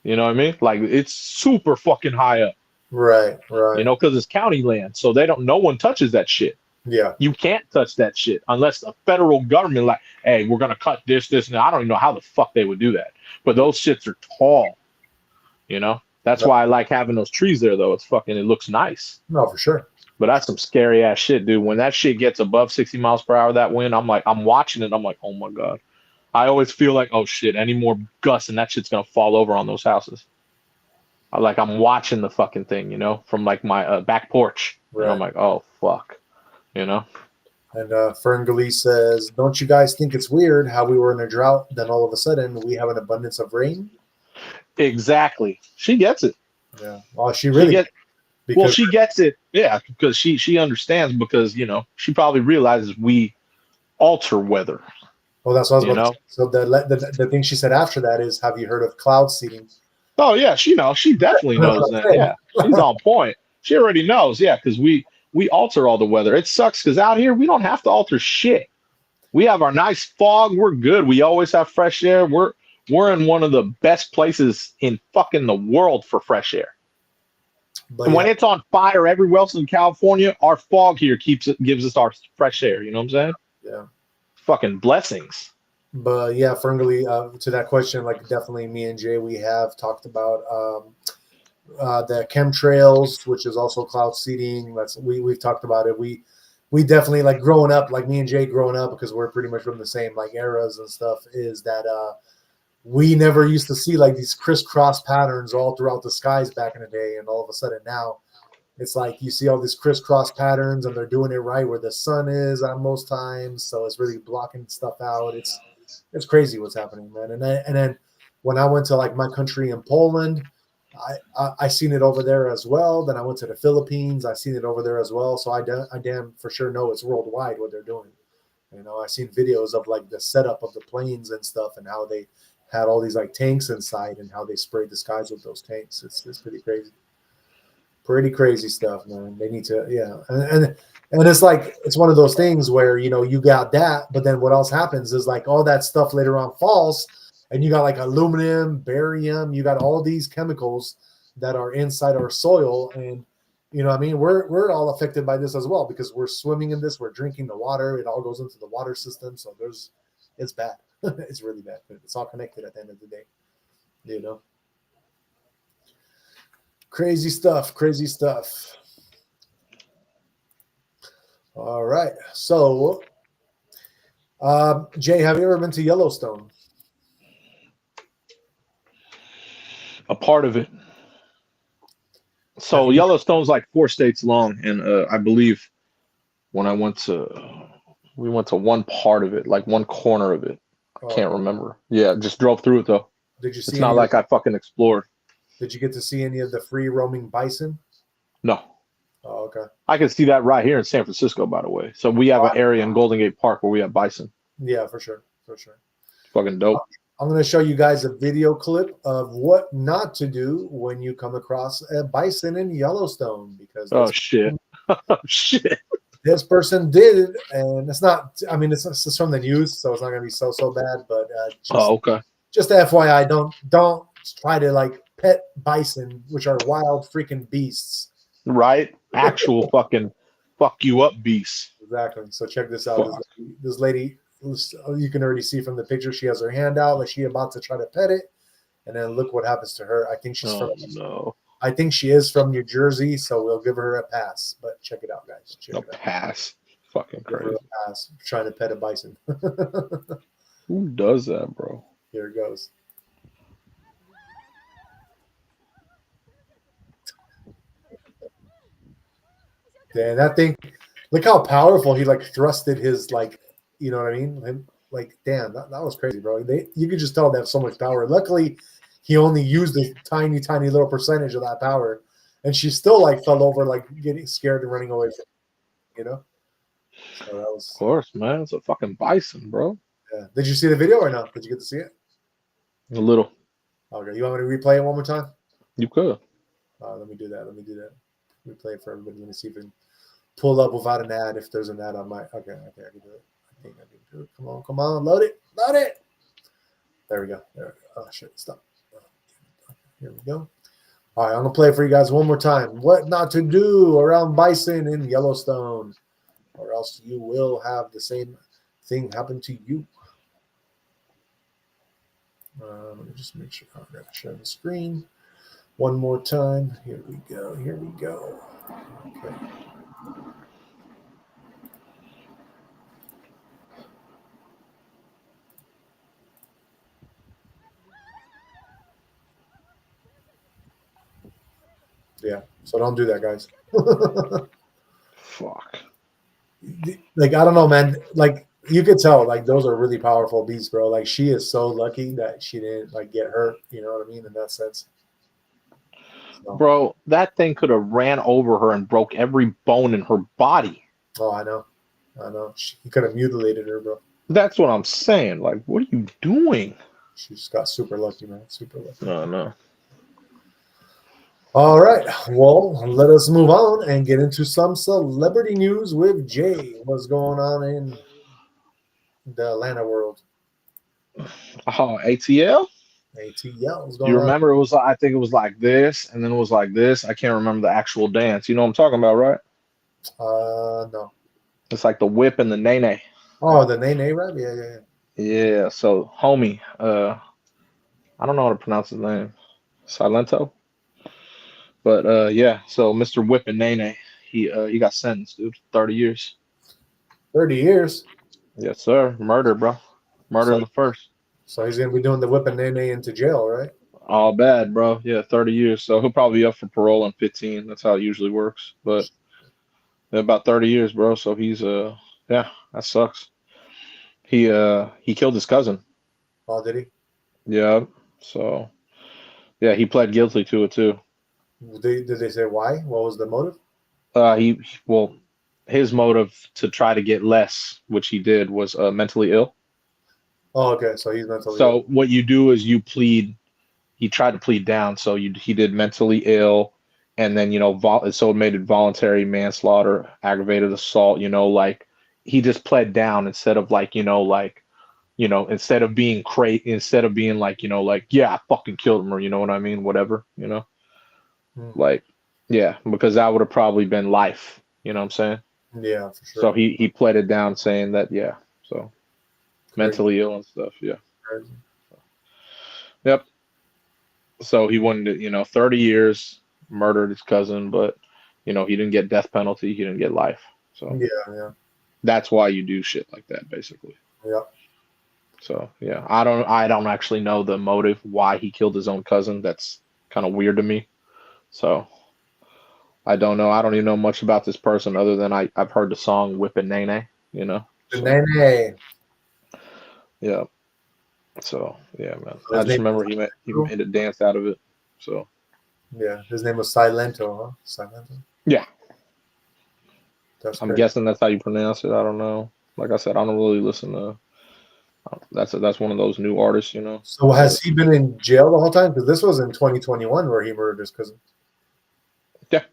You know what I mean? Like it's super fucking high up. Right. You know, because it's county land, so no one touches that shit. Yeah. You can't touch that shit unless the federal government, like, hey, we're gonna cut this, and I don't even know how the fuck they would do that. But those shits are tall. You know, that's why I like having those trees there, though. It looks nice. No, for sure. But that's some scary ass shit, dude. When that shit gets above 60 miles per hour, that wind, I'm watching it. I'm like, oh my God. I always feel like, oh shit, any more gusts and that shit's gonna fall over on those houses. I'm watching the fucking thing, you know, from like my back porch. Right. And I'm like, oh fuck, you know. And Ferngully says, don't you guys think it's weird how we were in a drought, then all of a sudden we have an abundance of rain? Exactly. She gets it. Yeah. Well, she really she gets it. Yeah, because she understands, because, you know, she probably realizes we alter weather. Well, that's what I was about to say. So the thing she said after that is, have you heard of cloud seeding? Oh yeah, she knows. She definitely knows that. Yeah, she's on point. She already knows. Yeah, because we alter all the weather. It sucks because out here we don't have to alter shit. We have our nice fog. We're good. We always have fresh air. We're in one of the best places in fucking the world for fresh air. But when it's on fire everywhere else in California, our fog here gives us our fresh air. You know what I'm saying? Yeah. Fucking blessings. But yeah, Ferngully, to that question, like definitely me and Jay, we have talked about the chemtrails, which is also cloud seeding. We've talked about it. We definitely, like, growing up, like me and Jay growing up, because we're pretty much from the same like eras and stuff, is that we never used to see like these crisscross patterns all throughout the skies back in the day, and all of a sudden now it's like you see all these crisscross patterns, and they're doing it right where the sun is on most times, so it's really blocking stuff out. It's crazy what's happening, man. And then when I went to like my country in Poland, I seen it over there as well. Then I went to the Philippines, I seen it over there as well. So I damn for sure know it's worldwide what they're doing. You know, I seen videos of like the setup of the planes and stuff, and how they had all these like tanks inside, and how they sprayed the skies with those tanks. It's pretty crazy. Pretty crazy stuff, man. They need to, yeah. And it's like, it's one of those things where, you know, you got that, but then what else happens is like all that stuff later on falls, and you got like aluminum, barium, you got all these chemicals that are inside our soil. And, you know what I mean? We're all affected by this as well, because we're swimming in this, we're drinking the water, it all goes into the water system. So it's bad. It's really bad. It's all connected at the end of the day, you know? Crazy stuff. All right. So, Jay, have you ever been to Yellowstone? A part of it. So Yellowstone's like 4 states long, and I believe when we went to one part of it, like one corner of it. I can't remember. Yeah, just drove through it though. Did you see? It's not like I fucking explored. Did you get to see any of the free roaming bison? No. Oh, okay. I can see that right here in San Francisco, by the way. So we have an area in Golden Gate Park where we have bison. Yeah, for sure. Fucking dope. I'm going to show you guys a video clip of what not to do when you come across a bison in Yellowstone, because shit. Shit. This person did it, and it's not. I mean, it's from the news, so it's not going to be so bad. But okay. Just FYI, don't try to like pet bison, which are wild freaking beasts. Right? Actual fucking fuck you up beasts. Exactly. So check this out. This lady, you can already see from the picture, she has her hand out like she about to try to pet it, and then look what happens to her. I think she's I think she is from New Jersey, so we'll give her a pass. But check it out, guys. Pass. Fucking crazy. Pass. Trying to pet a bison. Who does that, bro? Here it goes. Damn, that thing, look how powerful he like thrusted his, like, you know what I mean? Like, damn, that was crazy, bro. You could just tell they have so much power. Luckily, he only used a tiny little percentage of that power, and she still like fell over, like getting scared and running away from, you know? So that Of was. course, man. It's a fucking bison, bro. Yeah. Did you see the video or not? Did you get to see it? A little. Okay. You want me to replay it one more time? You could. Let me do that. Replay it for everybody. Let me see if it can pull up without an ad. If there's an ad on my. Okay. I can do it. I think I can do it. Come on. Load it. There we go. Oh shit. Stop. Here we go. All right, I'm gonna play it for you guys one more time. What not to do around bison in Yellowstone, or else you will have the same thing happen to you. Let me just make sure I'm gonna share the screen one more time. Here we go. Okay. Yeah, so don't do that, guys. Fuck. Like, I don't know, man. Like, you could tell, like, those are really powerful beasts, bro. Like, she is so lucky that she didn't, like, get hurt. You know what I mean? In that sense. So. Bro, that thing could have ran over her and broke every bone in her body. Oh, I know. He could have mutilated her, bro. That's what I'm saying. Like, what are you doing? She just got super lucky, man. Super lucky. No. All right. Well, let us move on and get into some celebrity news with Jay. What's going on in the Atlanta world? Oh, ATL? ATL. What's going You on? remember I think it was like this, and then it was like this. I can't remember the actual dance. You know what I'm talking about, right? No. It's like the whip and the nene. Oh, the Nene rap? Yeah. Yeah, so homie, I don't know how to pronounce his name. Silento? But yeah, so Mr. Whip and Nene, he got sentenced, dude. 30 years. 30 years. Yes, sir. Murder, bro. Murder in the first. So he's going to be doing the whipping Nene into jail, right? All bad, bro. Yeah, 30 years. So he'll probably be up for parole in 15. That's how it usually works. But about 30 years, bro. So he's yeah, that sucks. He killed his cousin. Oh, did he? Yeah. So yeah, he pled guilty to it too. Did they say why? What was the motive? Well, his motive to try to get less, which he did, was mentally ill. Oh, okay. So he's mentally So ill. what you do is you plead. He tried to plead down, so he did mentally ill, and then so it made it voluntary manslaughter, aggravated assault. Like he just pled down instead of instead of being instead of being like yeah, I fucking killed him, or you know what I mean, whatever, like yeah, because that would have probably been life. You know what I'm saying? Yeah, for sure. So he pled it down, saying that yeah, so mentally ill and stuff. Yeah. Crazy. Yep. So he wanted 30 years, murdered his cousin, but he didn't get death penalty, he didn't get life. So Yeah. that's why you do shit like that, basically. Yeah. So yeah, I don't actually know the motive why he killed his own cousin. That's kind of weird to me. So I don't know. I don't even know much about this person other than I've heard the song Whippin' Nene, The So, Nene. yeah. So yeah, man. So I his just name remember he made a dance out of it. So yeah, his name was Silento, huh? Silento. yeah. That's I'm crazy. guessing that's how you pronounce it. I don't know. Like I said, I don't really listen to. That's one of those new artists. So has he been in jail the whole time? Because this was in 2021 where he murdered his cousin. Yeah.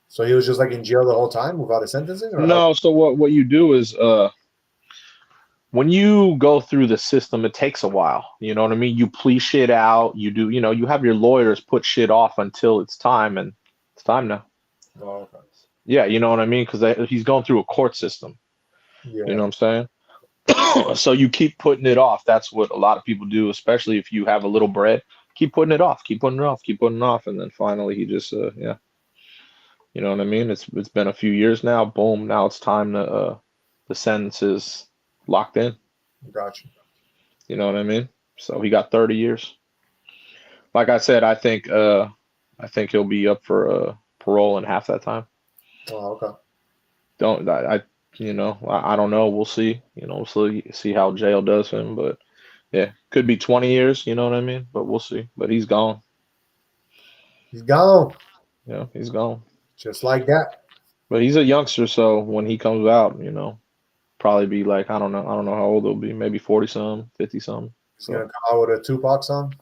So he was just like in jail the whole time without a sentencing, or how? No. So what you do is when you go through the system, it takes a while. You know what I mean? You plea shit out. You do. You have your lawyers put shit off until it's time, and it's time now. Oh, okay. Yeah, you know what I mean? Because he's going through a court system. Yeah. You know what I'm saying? So you keep putting it off. That's what a lot of people do, especially if you have a little bread. Keep putting it off. Keep putting it off. Keep putting it off, and then finally he just yeah. You know what I mean? It's been a few years now. Boom. Now it's time to the sentence is locked in. Gotcha. You know what I mean? So he got 30 years. Like I said, I think he'll be up for parole in half that time. Oh, okay. I don't know. We'll see. We'll see how jail does him, but yeah, could be 20 years. You know what I mean? But we'll see. But he's gone. He's gone. Yeah, he's gone. Just like that. But he's a youngster, so when he comes out, probably be like, I don't know how old he'll be, maybe 40 some, 50 some. He's So gonna come out with a Tupac song,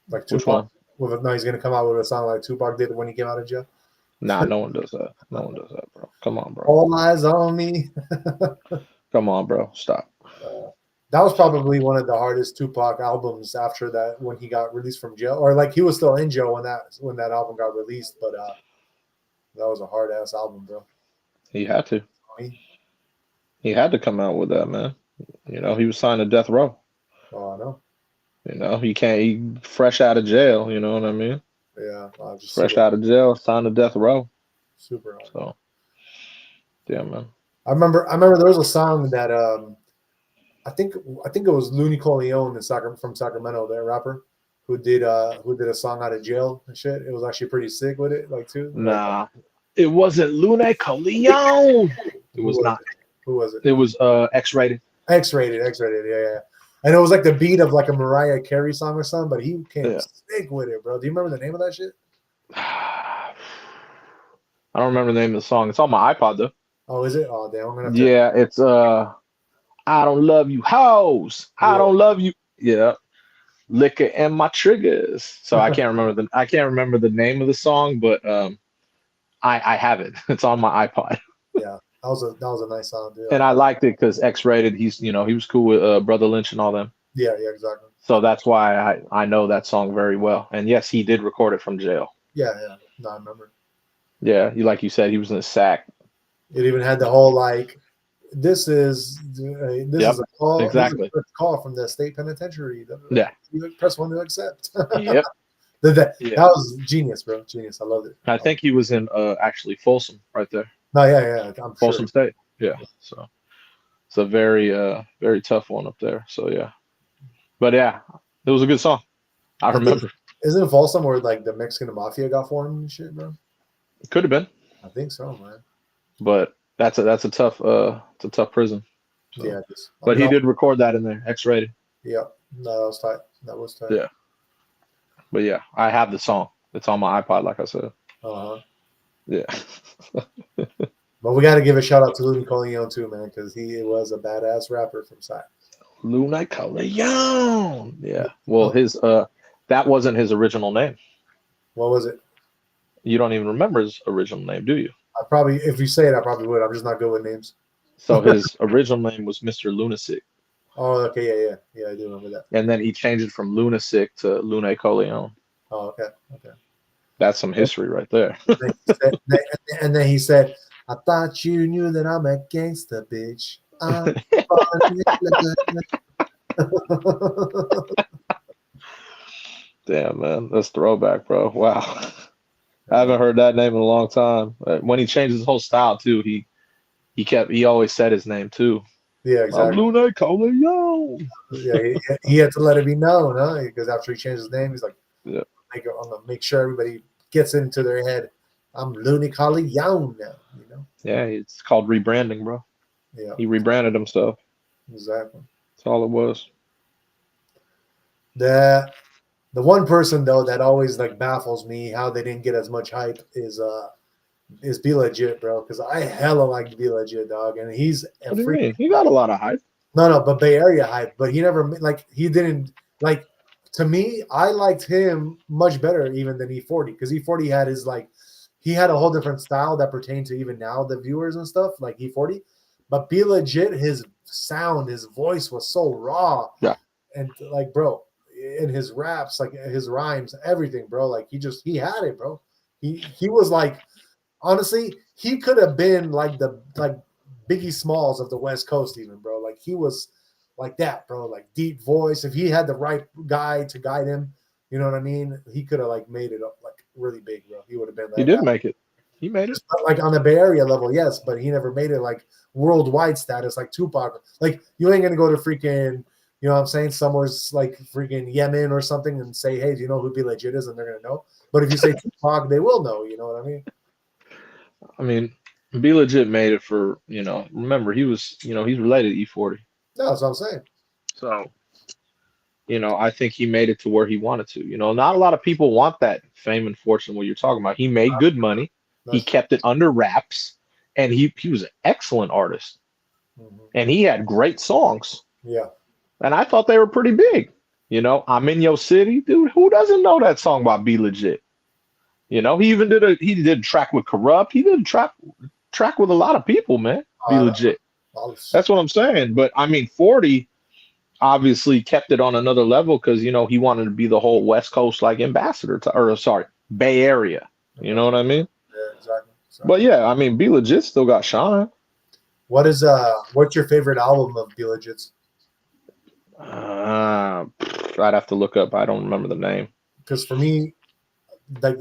like which Tupac. one? No, he's gonna come out with a song like Tupac did when he came out of jail. Nah, no one does that. No one does that, bro. Come on, bro. All eyes on me. Come on, bro. Stop. That was probably one of the hardest Tupac albums after that when he got released from jail, or like he was still in jail when that album got released. But that was a hard ass album, bro. He had to. He had to come out with that, man. He was signed to death row. Oh, I know. He fresh out of jail, you know what I mean? Yeah, just fresh out of jail, signed to death row. Super hard. So, yeah, man. I remember there was a song that I think it was Looney Coleon from Sacramento, that rapper, who did a song out of jail and shit. It was actually pretty sick with it, like too. Nah, it wasn't Looney Coleon. It was not. Who was it? It was X-rated. X-rated, yeah. And it was like the beat of like a Mariah Carey song or something, but he came sick with it, bro. Do you remember the name of that shit? I don't remember the name of the song. It's on my iPod though. Oh, is it? Oh, damn. I'm gonna have Yeah, it's I don't love you hoes. I don't love you. Yeah. Liquor and my triggers. So I can't remember the name of the song, but I have it. It's on my iPod. Yeah. That was a nice song, dude. And I liked it because X-rated. He was cool with Brother Lynch and all them. Yeah, exactly. So that's why I know that song very well. And yes, he did record it from jail. Yeah. No, I remember. Yeah, like you said, he was in a sack. It even had the whole like, this is a call. Exactly. This is a call from the state penitentiary. Yeah. You press 1 to accept. Yep. That was genius, bro. Genius. I loved it. I think he was in actually Folsom right there. No, yeah. I'm Folsom sure. State. Yeah. So it's a very very tough one up there. So yeah. But yeah, it was a good song. I remember. Isn't it Folsom where like the Mexican mafia got formed and shit, bro? It could have been. I think so, man. But that's a tough prison. So. Yeah. But he did record that in there, X-rated. Yeah. No, that was tight. Yeah. But yeah, I have the song. It's on my iPod, like I said. Yeah. But we got to give a shout out to Looney Coleon too, man, because he was a badass rapper from Sac. Looney Coleon. Yeah. Well, his that wasn't his original name. What was it? You don't even remember his original name, do you? I probably, if you say it, I probably would. I'm just not good with names. So his original name was Mr. Lunatic. Oh, okay, yeah, I do remember that. And then he changed it from Lunatic to Looney Coleon. Oh, okay. That's some history right there. And then he said, "I thought you knew that I'm a gangster, bitch." Damn, man, that's throwback, bro. Wow, I haven't heard that name in a long time. When he changed his whole style too, he always said his name too. Yeah, exactly. Looney Coleon. Yeah, he had to let it be known, huh? Because after he changed his name, he's like, "Yeah, I'm gonna make sure everybody gets it into their head. I'm Looney Coleon now." You know? Yeah, it's called rebranding, bro. Yeah, he rebranded himself. Exactly. That's all it was. The one person though that always like baffles me how they didn't get as much hype is Be Legit, bro. Because I hella like Be Legit, dog, and he's what do you mean? He got a lot of hype. No, but Bay Area hype. But he never he didn't like. To me, I liked him much better even than E40 because E40 had he had a whole different style that pertained to even now the viewers and stuff like E40. But Be Legit, his sound, his voice was so raw. Yeah. And like, bro, in his raps, like his rhymes, everything, bro. Like he had it, bro. He was like, honestly, he could have been like Biggie Smalls of the West Coast, even, bro. Like he was like that, bro. Like deep voice. If he had the right guy to guide him, you know what I mean? He could have like made it up like really big, bro. He would have been like he did make it. He made it. But like on the Bay Area level, yes, but he never made it like worldwide status like Tupac. Like you ain't gonna go to freaking, you know what I'm saying, somewhere's like freaking Yemen or something and say, hey, do you know who Be Legit is? And they're gonna know. But if you say Tupac, they will know, you know what I mean? I mean, Be Legit made it for, remember he was, he's related to E40. No, that's what I'm saying. So, I think he made it to where he wanted to. Not a lot of people want that fame and fortune what you're talking about. He made good money. He kept it under wraps. and he was an excellent artist, Mhm. and he had great songs, Yeah. and I thought they were pretty big. You know, I'm in your city, dude. Who doesn't know that song by Be Legit? You know, he did a track with Corrupt. He did a track with a lot of people, man. Be Uh, Legit. I was- That's what I'm saying. But I mean, 40 obviously kept it on another level because you know he wanted to be the whole West Coast like ambassador to, or sorry, Bay Area. You know what I mean? yeah, exactly. But Exactly. yeah, I mean, Be Legit still got shine. What's your favorite album of Be Legit's? I'd have to look up. I don't remember the name. Because for me, like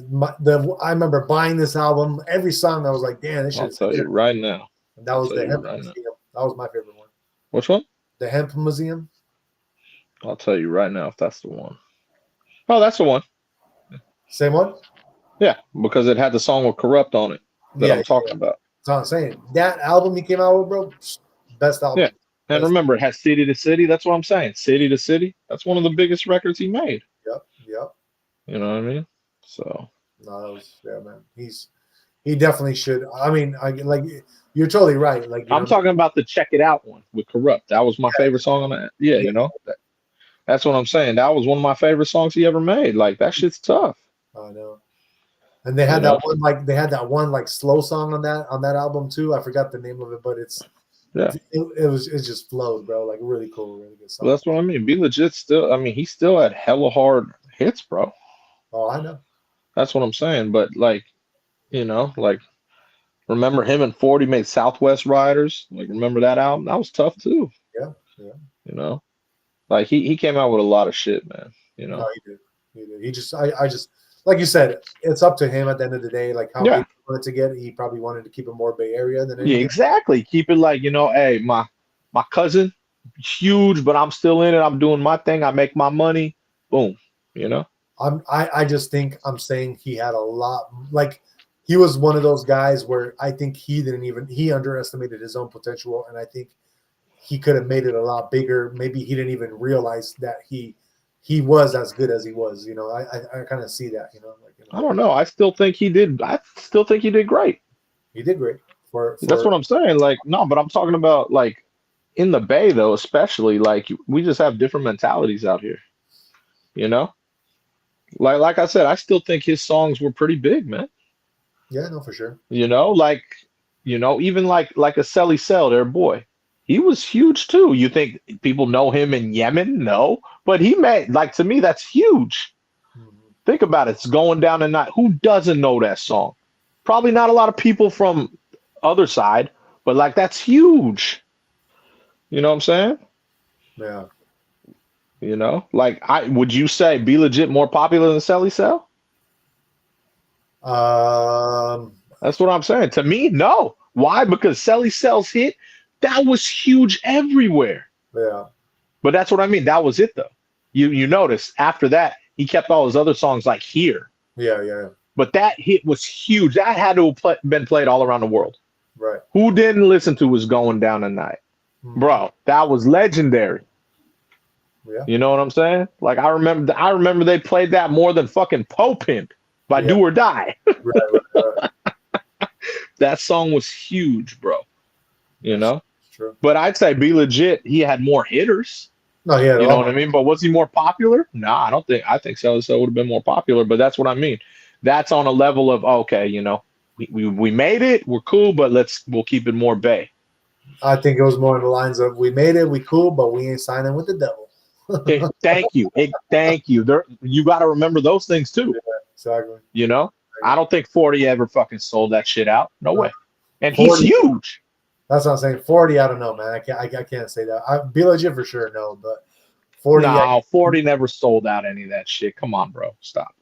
I remember buying this album. Every song I was like, "Damn, this shit I'll is tell good." you right now. And that I'll was tell the you Hemp right now. Museum. That was my favorite one. Which one? The Hemp Museum. I'll tell you right now if that's the one. Oh, that's the one. Same one. Yeah, because it had the song with Corrupt on it that Yeah, I'm talking about. that's what I'm saying. That album he came out with, bro, best album. Yeah. And Best. remember, it has City to City. That's what I'm saying. City to City. That's one of the biggest records he made. Yep, yep. You know what I mean? So No, that was man. He definitely should. I mean, I like you're totally right. Like I'm talking about the Check It Out one with Corrupt. That was my favorite song on that. Yeah, yeah, you know? That's what I'm saying. That was one of my favorite songs he ever made. Like that shit's tough. I know. And they You had know? that one like slow song on that album too. I forgot the name of it, but Yeah. it just flowed, bro. Like really cool, really good Well, song. that's what I mean. Be Legit still, I mean, he still had hella hard hits, bro. Oh, I know. That's what I'm saying. But like, you know, like remember him and 40 made Southwest Riders? Like remember that album? That was tough too. Yeah, yeah. You know? Like he came out with a lot of shit, man. You No, know? he did. He did. He just I just like you said, it's up to him at the end of the day. Like how big Yeah. he wanted to get, he probably wanted to keep it more Bay Area than Yeah, anything. exactly. Keep it like, you know, hey, my cousin, huge, but I'm still in it. I'm doing my thing. I make my money. Boom. You know? I just think I'm saying he had a lot. Like he was one of those guys where I think he underestimated his own potential, and I think he could have made it a lot bigger. Maybe he didn't even realize that he was as good as he was. You know, I kind of see that. You know, like in a I way, don't know. I still think he did. I still think he did great. he did great That's for what I'm saying. Like, no, but I'm talking about like in the Bay though, especially like we just have different mentalities out here. You know? Like I said, I still think his songs were pretty big, man. yeah, no, for sure. You know, like, you know, even like a Selly Cell, their boy. He was huge too. You think people know him in Yemen? No. But he made like to me, that's huge. Mhm. Think about it. It's going down the night. Who doesn't know that song? Probably not a lot of people from other side, but like that's huge. You know what I'm saying? Yeah. You know, like I would you say Be Legit more popular than Selly Cell? Um. That's what I'm saying. To me, no. Why? Because Selly Cell's hit, that was huge everywhere. Yeah. But that's what I mean. That was it though. You notice after that, he kept all his other songs like here. Yeah. Yeah. But that hit was huge. That had to have been played all around the world. Right. Who didn't listen to Was Going Down Tonight? Mhm. Bro, that was legendary. Yeah. You know what I'm saying? Like I remember they played that more than fucking Po Pimp by Yeah. Do or Die. Right. Right. That song was huge, bro. You That's know? true. But I'd say Be Legit, he had more hitters. No, he had a You know lot what I mean? But was he more popular? Nah, I don't think. I think so. So would have been more popular. But that's what I mean. That's on a level of okay, you know, we made it. We're cool, but we'll keep it more Bay. I think it was more in the lines of we made it, we cool, but we ain't signing with the devil. Thank you. Thank you. You got to remember those things too. Exactly. You know, I don't think 40 ever fucking sold that shit out. No way. And he's 40 huge. That's what I'm saying. 40, I don't know, man. I can't say that. I Be Legit for sure, no, but 40. No, 40 never sold out any of that shit. Come on, bro. Stop.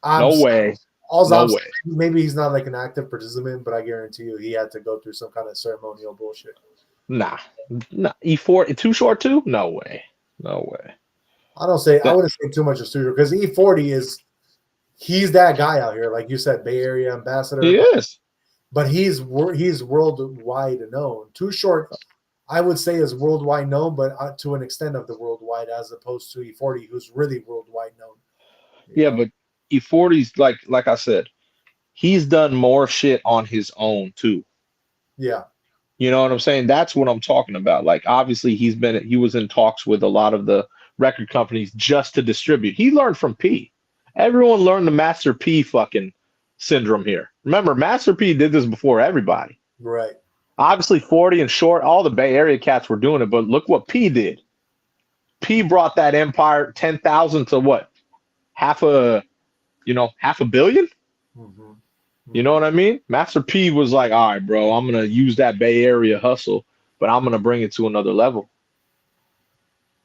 No way. All No I'm way. saying, maybe he's not like an active participant, but I guarantee you he had to go through some kind of ceremonial bullshit. Nah. E40 too short too? No way. No way. I wouldn't say too much of studio because E40 he's that guy out here, like you said, Bay Area ambassador. He is. But he's worldwide known. Too Short, I would say, is worldwide known, but to an extent of the worldwide, as opposed to E40, who's really worldwide known. Yeah, but E40's like I said, he's done more shit on his own too. Yeah. You know what I'm saying? That's what I'm talking about. Like, obviously, he was in talks with a lot of the record companies just to distribute. He learned from P. Everyone learned the Master P fucking syndrome here. Remember, Master P did this before everybody. Right. Obviously, 40 and Short, all the Bay Area cats were doing it, but look what P did. P brought that empire 10,000 to what? Half a billion? Mm-hmm. You know what I mean? Master P was like, all right, bro, I'm going to use that Bay Area hustle, but I'm going to bring it to another level.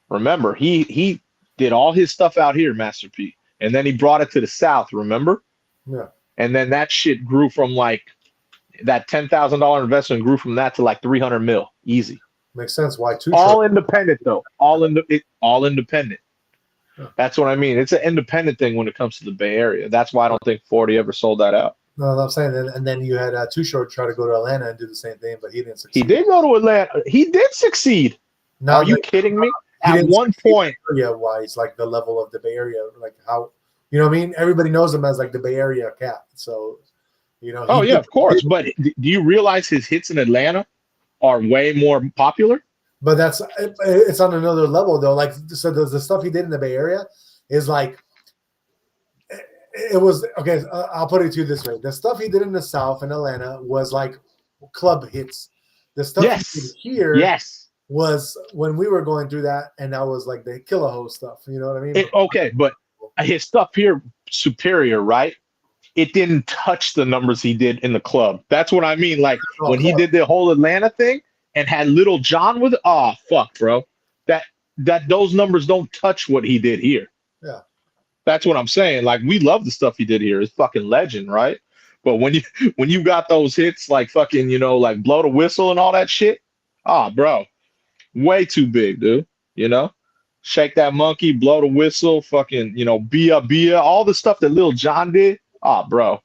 Remember, he did all his stuff out here, Master P, and then he brought it to the South, remember? Yeah. And then that shit grew from like that $10,000 investment grew from that to like 300 mil, easy. Makes sense. Why Too All Short? independent though, all independent. Yeah. That's what I mean. It's an independent thing when it comes to the Bay Area. That's why I don't think 40 ever sold that out. No, I'm saying, and then you had Too Short try to go to Atlanta and do the same thing, but he didn't He succeed. did go to Atlanta. He did succeed. Now, Are you kidding me? he At didn't one point, area wise, like the level of the Bay Area, like how, you know what I mean? Everybody knows him as like the Bay Area cat. So, you know. oh yeah, of course. But do you realize his hits in Atlanta are way more popular? But it's on another level though. Like, so the stuff he did in the Bay Area is like, it was okay. I'll put it to you this way: the stuff he did in the South in Atlanta was like club hits. The stuff he did here, was when we were going through that, and that was like the killer host stuff. You know what I mean? Okay, but his stuff here superior, right? It didn't touch the numbers he did in the club. That's what I mean. Like when he did the whole Atlanta thing and had Little John with it. Oh fuck, bro. That those numbers don't touch what he did here. Yeah. That's what I'm saying. Like we love the stuff he did here. It's fucking legend, right? But when you got those hits like fucking, like Blow the Whistle and all that shit, bro, way too big, dude. Shake That Monkey, Blow the Whistle, fucking, Bia, all the stuff that Lil Jon did. Bro,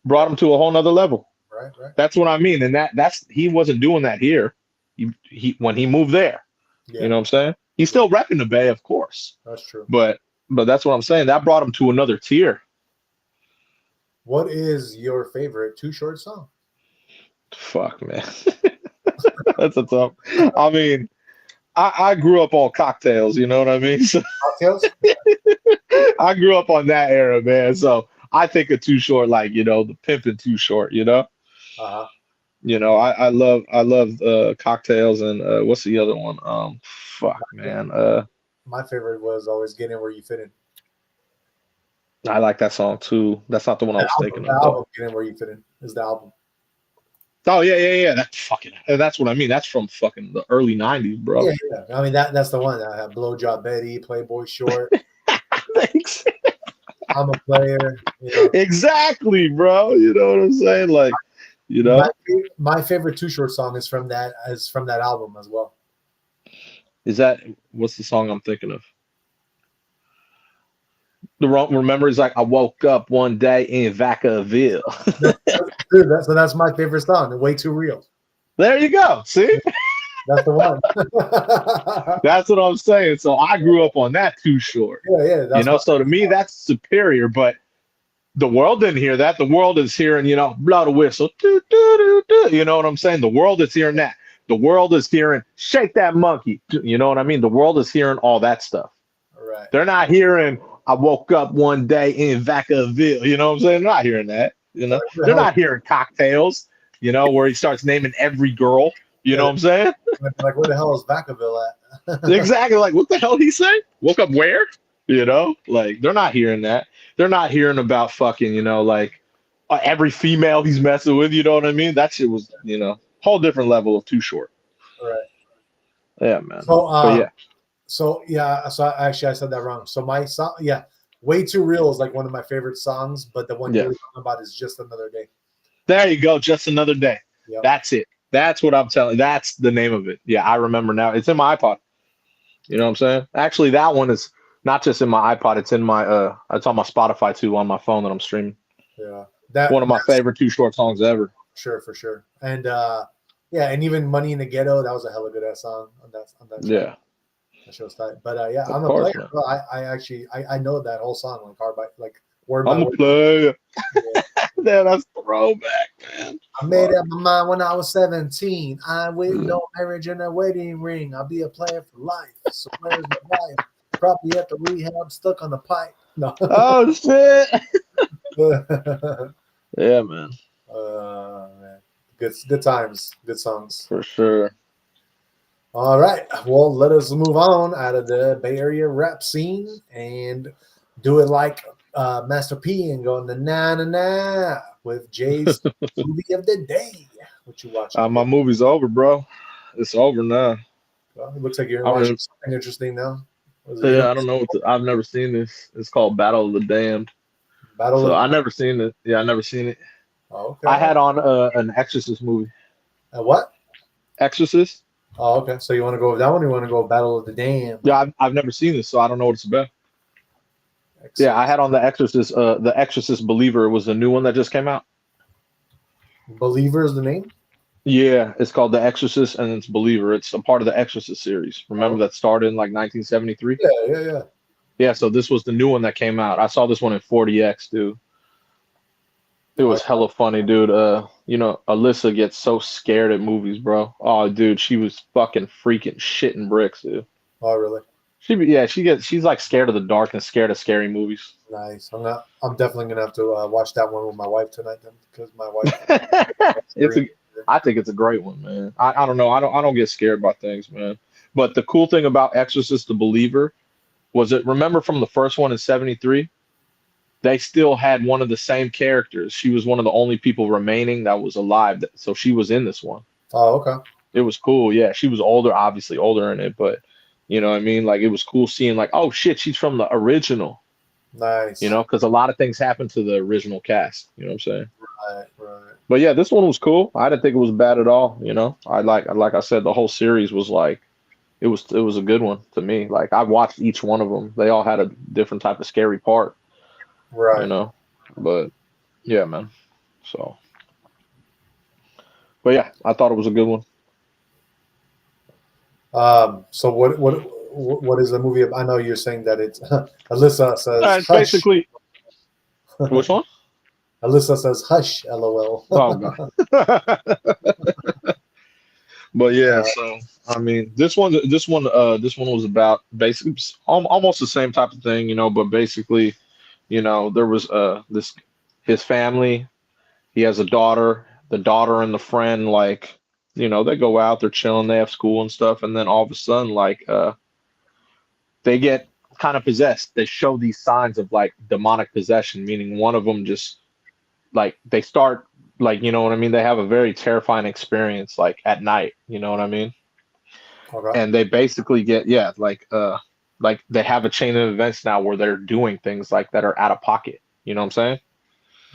brought him to a whole nother level. Right. That's what I mean. And that's he wasn't doing that here. He when he moved there. Yeah. You know what I'm saying? He's still repping the Bay, of course. That's true. But that's what I'm saying. That brought him to another tier. What is your favorite Too Short song? Fuck, man. That's a tough. I mean, I grew up on Cocktails, you know what I mean? So, Cocktails? I grew up on that era, man. So I think of Too Short like, the pimpin' Too Short, Uh-huh. I love Cocktails and what's the other one? Fuck, man. My favorite was Always Get In Where You Fit In. I like that song too. That's not the one I was thinking of. The album Get In Where You Fit In is the album. Oh yeah. That's what I mean. That's from fucking the early '90s, bro. Yeah. I mean that's the one. I have Blowjob Betty, Playboy Short. Thanks. I'm a player. Exactly, bro. You know what I'm saying? Like, My favorite Too Short song is from that album as well. What's the song I'm thinking of? Remember, it's like I woke up one day in Vacaville. Dude, that's my favorite song. Way Too Real. There you go. See, that's the one. That's what I'm saying. So I grew up on that Too Short. Yeah. So to me that's superior. But the world didn't hear that. The world is hearing, blow the whistle. Do, do, do, do. You know what I'm saying? The world is hearing that. The world is hearing Shake That Monkey. You know what I mean? The world is hearing all that stuff. Right. They're not hearing I woke up one day in Vacaville. You know what I'm saying? They're not hearing that. They're not hearing Cocktails, where he starts naming every girl. You know what I'm saying? Like, where the hell is Vacaville at? Exactly. Like, what the hell did he say? Woke up where? Like, they're not hearing that. They're not hearing about fucking, every female he's messing with. You know what I mean? That shit was, whole different level of Too Short. Right. Yeah, man. So actually I said that wrong. So my song, Way Too Real is like one of my favorite songs, but the one you're talking about is Just Another Day. There you go, Just Another Day. Yep. That's it. That's what I'm telling you. That's the name of it. Yeah, I remember now. It's in my iPod. You know what I'm saying? Actually, that one is not just in my iPod. It's in my it's on my Spotify too, on my phone that I'm streaming. Yeah, one of my favorite Too Short songs ever. Sure, for sure. And and even Money in the Ghetto, that was a hella good ass song on that. Yeah. That show's tight. But I'm a player. Bro. I actually know that whole song like hard by like word by word. I'm a player. That's throwback, man. I made up my mind when I was 17. I with no marriage and a wedding ring. I'll be a player for life. So where's my wife? Probably at the rehab, stuck on the pipe. No. Oh shit. Yeah, man. Man. Good times, good songs. For sure. All right. Well, let us move on out of the Bay Area rap scene and do it like Master P and go na na na with Jay's movie of the day. What you watching? My movie's over, bro. It's over now. Well, it looks like you're I watching mean, something interesting now. yeah, I don't know. I've never seen this. It's called Battle of the Damned. Battle So of. I never seen it. Yeah, I never seen it. Oh, I okay. had on an Exorcist movie. What? Exorcist? Oh, okay. So you want to go with that one? Or you want to go Battle of the Dam? Yeah, I've never seen this, so I don't know what it's about. Yeah, I had on the Exorcist. The Exorcist Believer was the new one that just came out. Believer is the name. Yeah, it's called The Exorcist, and it's Believer. It's a part of the Exorcist series. Remember that started in like 1973? Yeah. Yeah, so this was the new one that came out. I saw this one in 40X, dude. It was hella funny, dude. You know, Alyssa gets so scared at movies, bro. Oh, dude, she was fucking freaking shitting bricks, dude. Oh, really? She's like scared of the dark and scared of scary movies. Nice. I'm definitely gonna have to watch that one with my wife tonight then, because my wife. I think it's a great one, man. I don't know. I don't get scared by things, man. But the cool thing about Exorcist the Believer was it, remember from the first one in 73, they still had one of the same characters. She was one of the only people remaining that was alive. So she was in this one. Oh, okay. It was cool. Yeah, she was older, obviously older in it, but you know what I mean? Like it was cool seeing like, oh shit, she's from the original. Nice. You know, because a lot of things happened to the original cast. You know what I'm saying? Right. But yeah, this one was cool. I didn't think it was bad at all. You know, like I said, the whole series was like, it was a good one to me. Like I watched each one of them. They all had a different type of scary part. Right. You know, but yeah, man. So, but yeah, I thought it was a good one. So what is the movie? I know you're saying that it's Alyssa says It's hush. basically which one? Alyssa says hush. LOL. Oh god. But yeah, so I mean, this one was about basically almost the same type of thing, you know. But basically, you know, there was this his family. He has a daughter. The daughter and the friend, like, you know, they go out, they're chilling, they have school and stuff, and then all of a sudden, like, they get kind of possessed. They show these signs of like demonic possession, meaning one of them just like they start like, you know what I mean? They have a very terrifying experience like at night, you know what I mean? Okay. And they basically get, yeah, like they have a chain of events now where they're doing things like that are out of pocket, you know what I'm saying?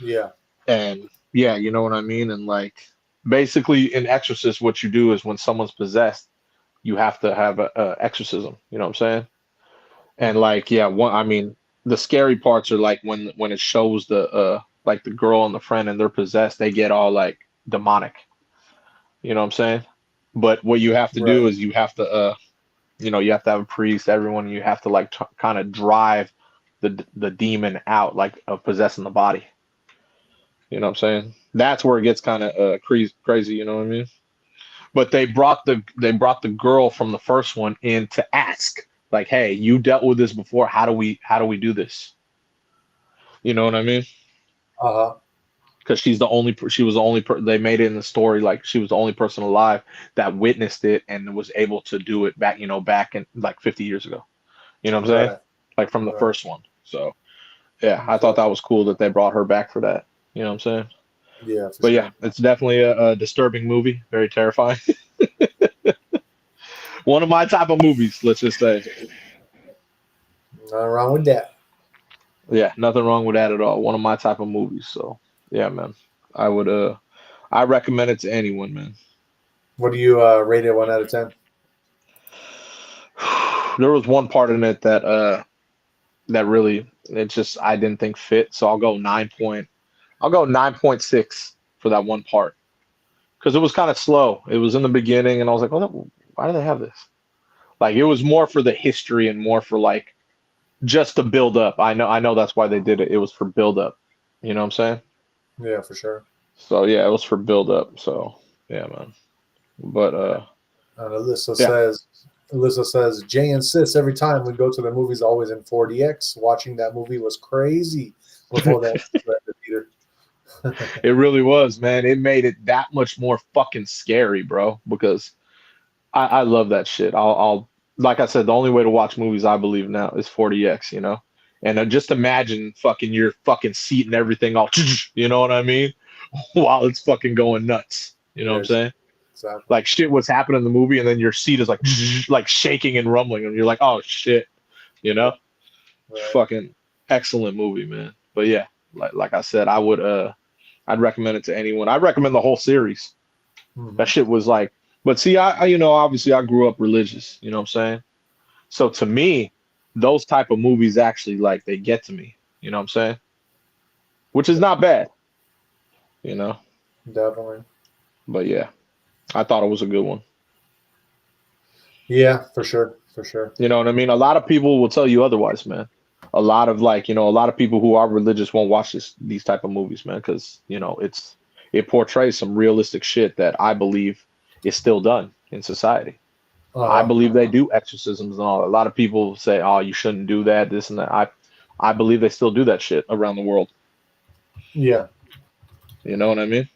Yeah. And yeah, you know what I mean? And like basically in Exorcist, what you do is when someone's possessed, you have to have a exorcism, you know what I'm saying? And like, yeah, I mean, the scary parts are like when it shows the like the girl and the friend and they're possessed, they get all like demonic. You know what I'm saying? But what you have to Right. do is you have to you know, you have to have a priest, everyone, you have to like kind of drive the demon out like of possessing the body. You know what I'm saying? That's where it gets kind of crazy, you know what I mean? But they brought the girl from the first one in to ask like, hey, you dealt with this before, how do we do this? You know what I mean? Uh-huh. Because she was the only they made it in the story like she was the only person alive that witnessed it and was able to do it back, you know, back in like 50 years ago. You know what I'm saying? Right. Like from the Right. first one. So yeah, I thought Okay. that was cool that they brought her back for that. You know what I'm saying? Yeah, for But yeah, sure. it's definitely a disturbing movie, very terrifying. One of my type of movies, let's just say. Nothing wrong with that. Yeah, nothing wrong with that at all. One of my type of movies. So yeah, man. I would I recommend it to anyone, man. What do you rate it 1 out of 10? There was one part in it that really it just I didn't think fit. So I'll go 9.6 for that one part. Because it was kind of slow. It was in the beginning and I was like, well, why do they have this? Like it was more for the history and more for like just the build up. I know that's why they did it. It was for build up. You know what I'm saying? Yeah, for sure. So yeah, it was for build up. So yeah, man. But And yeah. Alyssa says, Jay insists every time we go to the movies, always in 4DX. Watching that movie was crazy before that the theater. It really was, man. It made it that much more fucking scary, bro. Because I love that shit. I'll like I said, the only way to watch movies I believe now is 40x, you know. And just imagine fucking your fucking seat and everything all, you know what I mean? While it's fucking going nuts. You know what Yeah, I'm saying? exactly. Like shit, what's happening in the movie, and then your seat is like like shaking and rumbling, and you're like, oh shit, you Yeah, know? right. Fucking excellent movie, man. But yeah, like I said, I'd recommend it to anyone. I'd recommend the whole series. That Mhm. shit was like, but see, I you know, obviously I grew up religious, you know what I'm saying? So to me, those type of movies actually like they get to me, you know what I'm saying? Which is not bad, you know. Definitely. But yeah, I thought it was a good one. Yeah, for sure. For sure. You know what I mean? A lot of people will tell you otherwise, man. A lot of like, you know, a lot of people who are religious won't watch these type of movies, man, because you know it portrays some realistic shit that I believe is still done in society. I Uh-huh. believe they do exorcisms and all. A lot of people say, "Oh, you shouldn't do that, this and that." I believe they still do that shit around the world. Yeah. You know what I mean?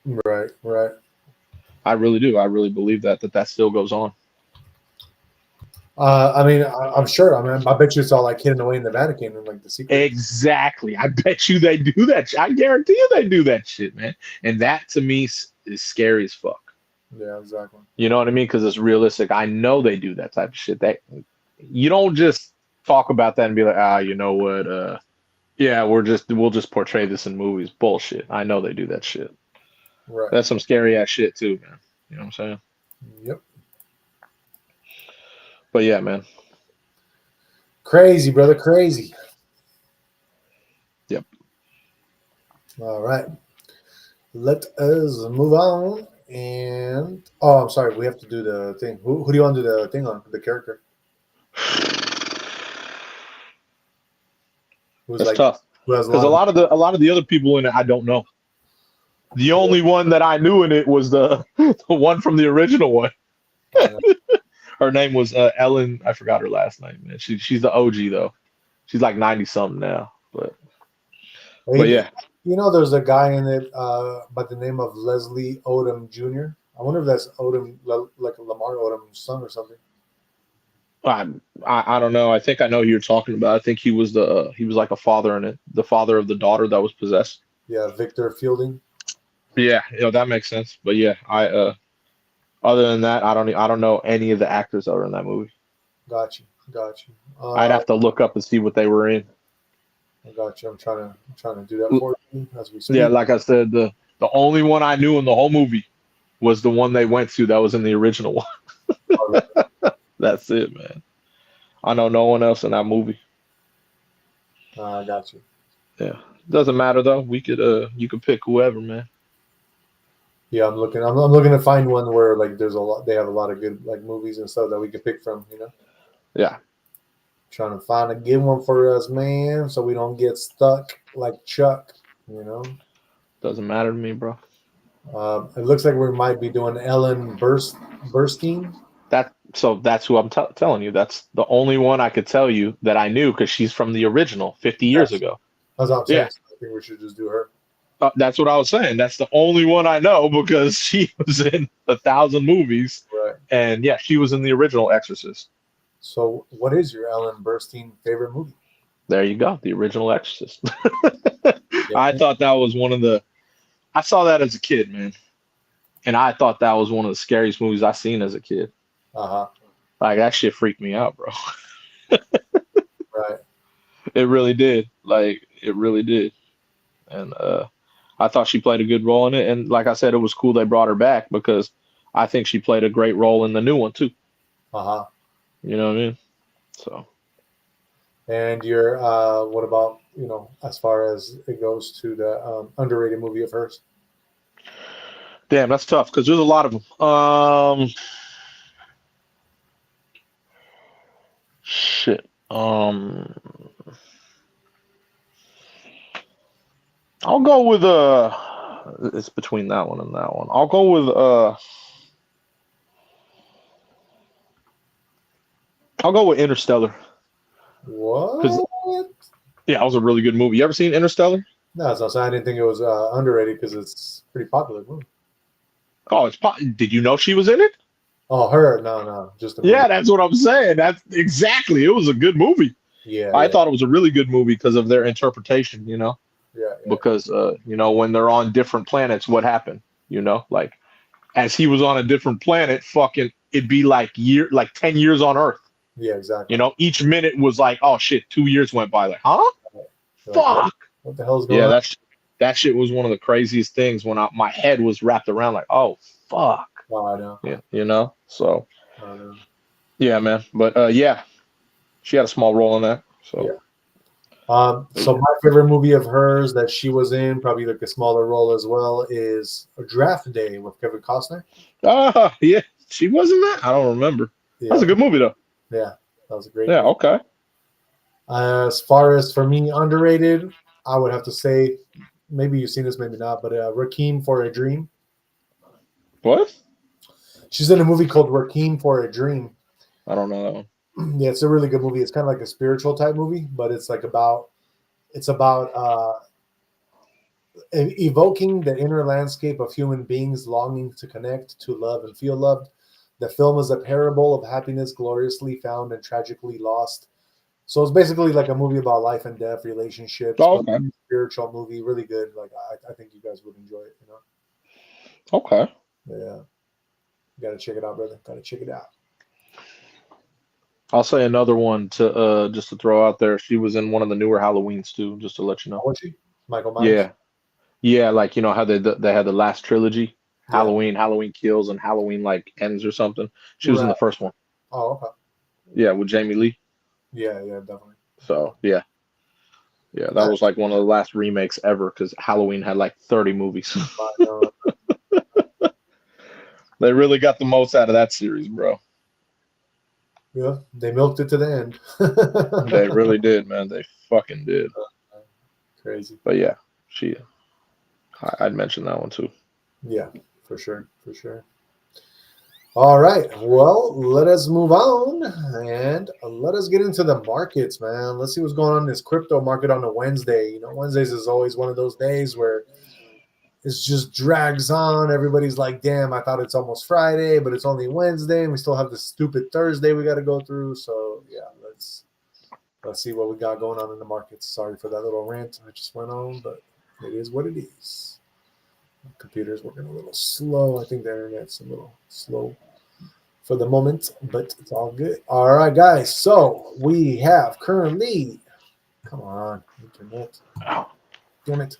Right. Right. I really do. I really believe that still goes on. I mean, I'm sure. I mean, I bet you it's all like hidden away in the Vatican and like the secret. Exactly. I bet you they do that. I guarantee you they do that shit, man. And that to me is scary as fuck. Yeah, exactly. You know what I mean? Because it's realistic. I know they do that type of shit. That you don't just talk about that and be like, ah, you know what? Yeah, we'll just portray this in movies. Bullshit. I know they do that shit. Right. That's some scary ass shit too, man. You know what I'm saying? Yep. But yeah, man. Crazy, brother. Crazy. Yep. All right. Let us move on. And oh, I'm sorry. We have to do the thing. Who do you want to do the thing on? The character who's That's like tough. who has a Because lot of. a lot of the other people in it I don't know. The only one that I knew in it was the the one from the original one. Uh, Her name was Ellen. I forgot her last name, man. She's the OG though. She's like 90 something now. But you yeah. there's a guy in it by the name of Leslie Odom Jr. I wonder if that's Odom, like Lamar Odom's son or something. I, I don't know. I think I know who you're talking about. I think he was like a father in it, the father of the daughter that was possessed. Yeah, Victor Fielding. Yeah, you know that makes sense. But yeah, I other than that, I don't know any of the actors that were in that movie. Got you. Got you. I'd have to look up and see what they were in. I got you. I'm trying to do that for you as we Yeah, speak. like I said, the only one I knew in the whole movie was the one they went to that was in the original one. All right. That's it, man. I know no one else in that movie. I got you. Yeah, doesn't matter though. We could you could pick whoever, man. Yeah, I'm looking. I'm looking to find one where like there's a lot. They have a lot of good like movies and stuff that we can pick from. Yeah, Trying to find a good one for us, man, so we don't get stuck like Chuck. You know. doesn't matter to me, bro. It looks like we might be doing Ellen Burstyn. That's who I'm telling you. That's the only one I could tell you that I knew because she's from the original 50 years That's ago. what I'm saying. Yeah, So I think we should just do her. that's what I was saying. That's the only one I know because she was in 1,000 movies, Right. and yeah, she was in the original Exorcist. So, what is your Ellen Burstyn favorite movie? There you go, the original Exorcist. Yeah. I thought that was one of the. I saw that as a kid, man, and I thought that was one of the scariest movies I seen as a kid. Uh huh. Like that shit freaked me out, bro. Right. It really did. Like it really did. And I thought she played a good role in it. And like I said, it was cool they brought her back because I think she played a great role in the new one too. Uh huh. You know what I mean? So And your what about as far as it goes to the underrated movie of hers? damn, that's tough because there's a lot of them. Shit. I'll go with it's between that one and that one. I'll go with Interstellar. What? Yeah, it was a really good movie. You ever seen Interstellar? No, it's not. I didn't think it was underrated because it's a pretty popular movie. Oh, did you know she was in it? Oh, her? No, just the movie. Yeah, that's what I'm saying. That's exactly. It was a good movie. Yeah, I thought it was a really good movie because of their interpretation. You know, because when they're on different planets, what happened? You know, like as he was on a different planet, fucking, it'd be like 10 years on Earth. Yeah, exactly. You know, each minute was like, oh shit, 2 years went by. Like, huh? Fuck. What the hell's going on? Yeah, that shit was one of the craziest things when my head was wrapped around like, oh fuck. Oh, I know. Yeah, you know. So, I know. yeah, man. But yeah, she had a small role in that. So, so my favorite movie of hers that she was in, probably like a smaller role as well, is A Draft Day with Kevin Costner. Yeah, she was in that. I don't remember. Yeah. That's a good movie though. Yeah, that was a great. Yeah. movie. Okay. As far as for me, underrated, I would have to say, maybe you've seen this, maybe not, but Rakim for a Dream. What? She's in a movie called Rakim for a Dream. I don't know that one. Yeah, it's a really good movie. It's kind of like a spiritual type movie, but it's about evoking the inner landscape of human beings longing to connect, to love, and feel loved. The film is a parable of happiness gloriously found and tragically lost. So it's basically like a movie about life and death, relationships. Oh, okay. Spiritual movie, really good. Like I think you guys would enjoy it. You know. Okay. Yeah. You gotta check it out, brother. Gotta check it out. I'll say another one to just to throw out there. She was in one of the newer Halloweens too, just to let you know. Was she? Michael Myers? Yeah, like you know how they had the last trilogy, Halloween, Halloween Kills, and Halloween like Ends or something. She was in the first one. Oh, okay. Yeah, with Jamie Lee. Yeah, definitely. So yeah, that was like one of the last remakes ever because Halloween had like 30 movies. They really got the most out of that series, bro. Yeah, they milked it to the end. They really did, man. They fucking did. Crazy. But yeah, I'd mention that one too. Yeah, for sure. All right. Well, let us move on and let us get into the markets, man. Let's see what's going on in this crypto market on a Wednesday. You know, Wednesdays is always one of those days where it just drags on. Everybody's like, damn, I thought it's almost Friday, but it's only Wednesday, and we still have this stupid Thursday we got to go through. So, yeah, let's see what we got going on in the markets. Sorry for that little rant I just went on, but it is what it is. The computer's working a little slow. I think the internet's a little slow for the moment, but it's all good. All right, guys. So we have currently, come on, internet. Damn it.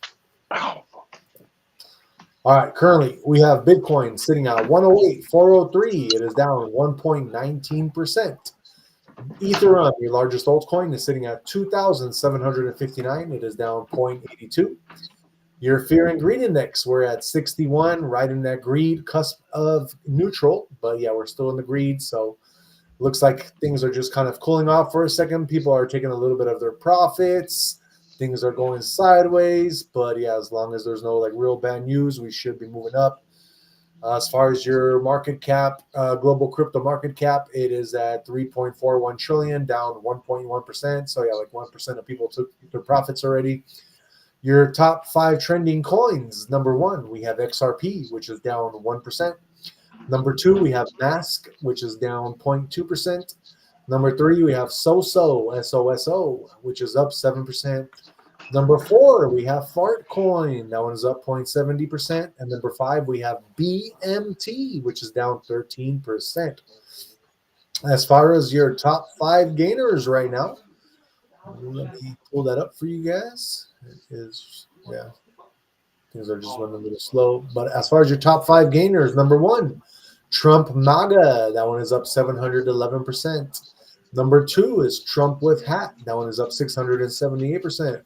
All right, currently we have Bitcoin sitting at 108,403. It is down 1.19%. Ethereum, your largest altcoin, is sitting at 2,759. It is down 0.82. Your fear and greed index, we're at 61, right in that greed cusp of neutral. But yeah, we're still in the greed. So looks like things are just kind of cooling off for a second. People are taking a little bit of their profits. Things are going sideways. But yeah, as long as there's no like real bad news, we should be moving up. As far as your market cap, global crypto market cap, it is at 3.41 trillion, down 1.1%. So yeah, like 1% of people took their profits already. Your top 5 trending coins. Number 1, we have XRP, which is down 1%. Number 2, we have Mask, which is down 0.2%. Number 3, we have SOSO, SOSO, which is up 7%. Number 4, we have Fartcoin. That one is up 0.70%. And number 5, we have BMT, which is down 13%. As far as your top 5 gainers right now, let me pull that up for you guys. It is, yeah, things are just running a little slow. But as far as your top 5 gainers, number 1, Trump MAGA. That one is up 711%. Number 2 is Trump with hat. That one is up 678%.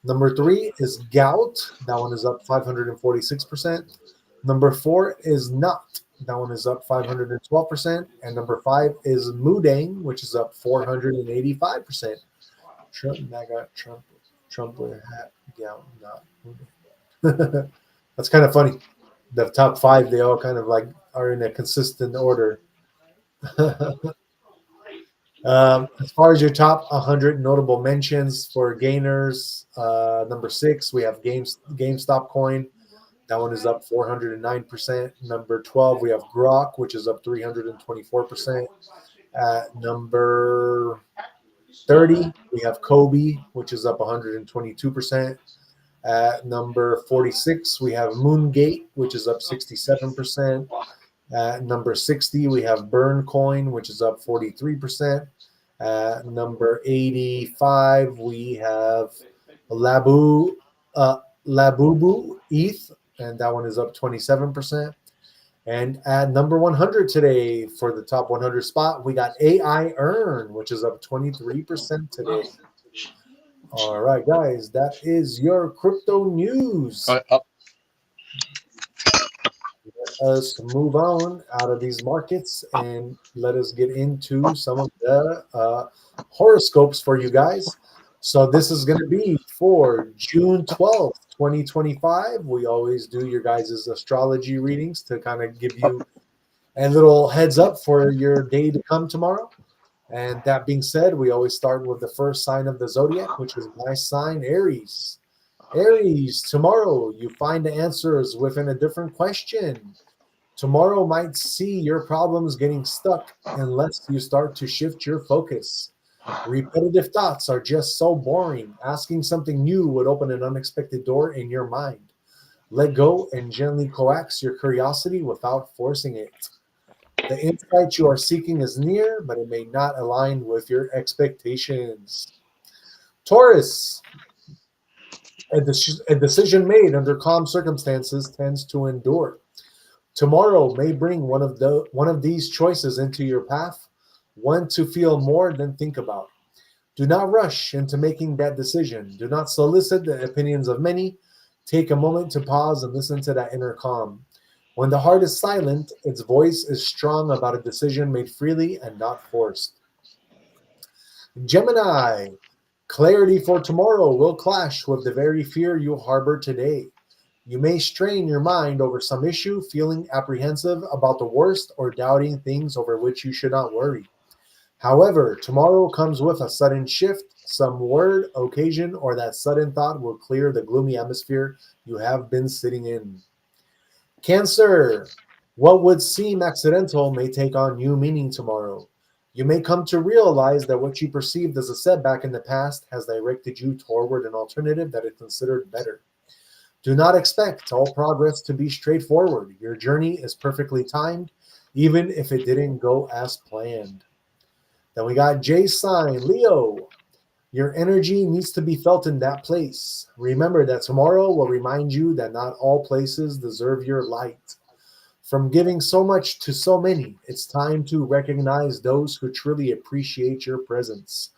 Number 3 is Gout. That one is up 546%. Number 4 is Not. That one is up 512%. And number 5 is Mudang, which is up 485%. Trump MAGA, Trump Trump with a hat, gown, not. That's kind of funny. The top five, they all kind of like are in a consistent order. As far as your top 100 notable mentions for gainers, number 6, we have GameStop coin. That one is up 409%. Number 12, we have Grok, which is up 324%. At number 30, we have Kobe, which is up 122%. At number 46, we have Moongate, which is up 67%. At number 60, we have Burn Coin, which is up 43%. At number 85, we have Labu, Labubu ETH, and that one is up 27%. And at number 100 today for the top 100 spot, we got AI Earn, which is up 23% today. All right, guys, that is your crypto news. Let us move on out of these markets and let us get into some of the horoscopes for you guys. So this is going to be for June 12th, 2025. We always do your guys' astrology readings to kind of give you a little heads up for your day to come tomorrow. And that being said, we always start with the first sign of the zodiac, which is my sign, Aries. Aries, tomorrow you find the answers within a different question. Tomorrow might see your problems getting stuck unless you start to shift your focus. Repetitive thoughts are just so boring. Asking something new would open an unexpected door in your mind. Let go and gently coax your curiosity without forcing it. The insight you are seeking is near, but it may not align with your expectations. Taurus, a decision made under calm circumstances tends to endure. Tomorrow may bring one of these choices into your path, one to feel more than think about. Do not rush into making that decision. Do not solicit the opinions of many. Take a moment to pause and listen to that inner calm. When the heart is silent, its voice is strong about a decision made freely and not forced. Gemini, clarity for tomorrow will clash with the very fear you harbor today. You may strain your mind over some issue, feeling apprehensive about the worst or doubting things over which you should not worry. However, tomorrow comes with a sudden shift, some word, occasion, or that sudden thought will clear the gloomy atmosphere you have been sitting in. Cancer, what would seem accidental may take on new meaning tomorrow. You may come to realize that what you perceived as a setback in the past has directed you toward an alternative that is considered better. Do not expect all progress to be straightforward. Your journey is perfectly timed, even if it didn't go as planned. Then we got J sign, Leo. Your energy needs to be felt in that place. Remember that tomorrow will remind you that not all places deserve your light. From giving so much to so many, it's time to recognize those who truly appreciate your presence.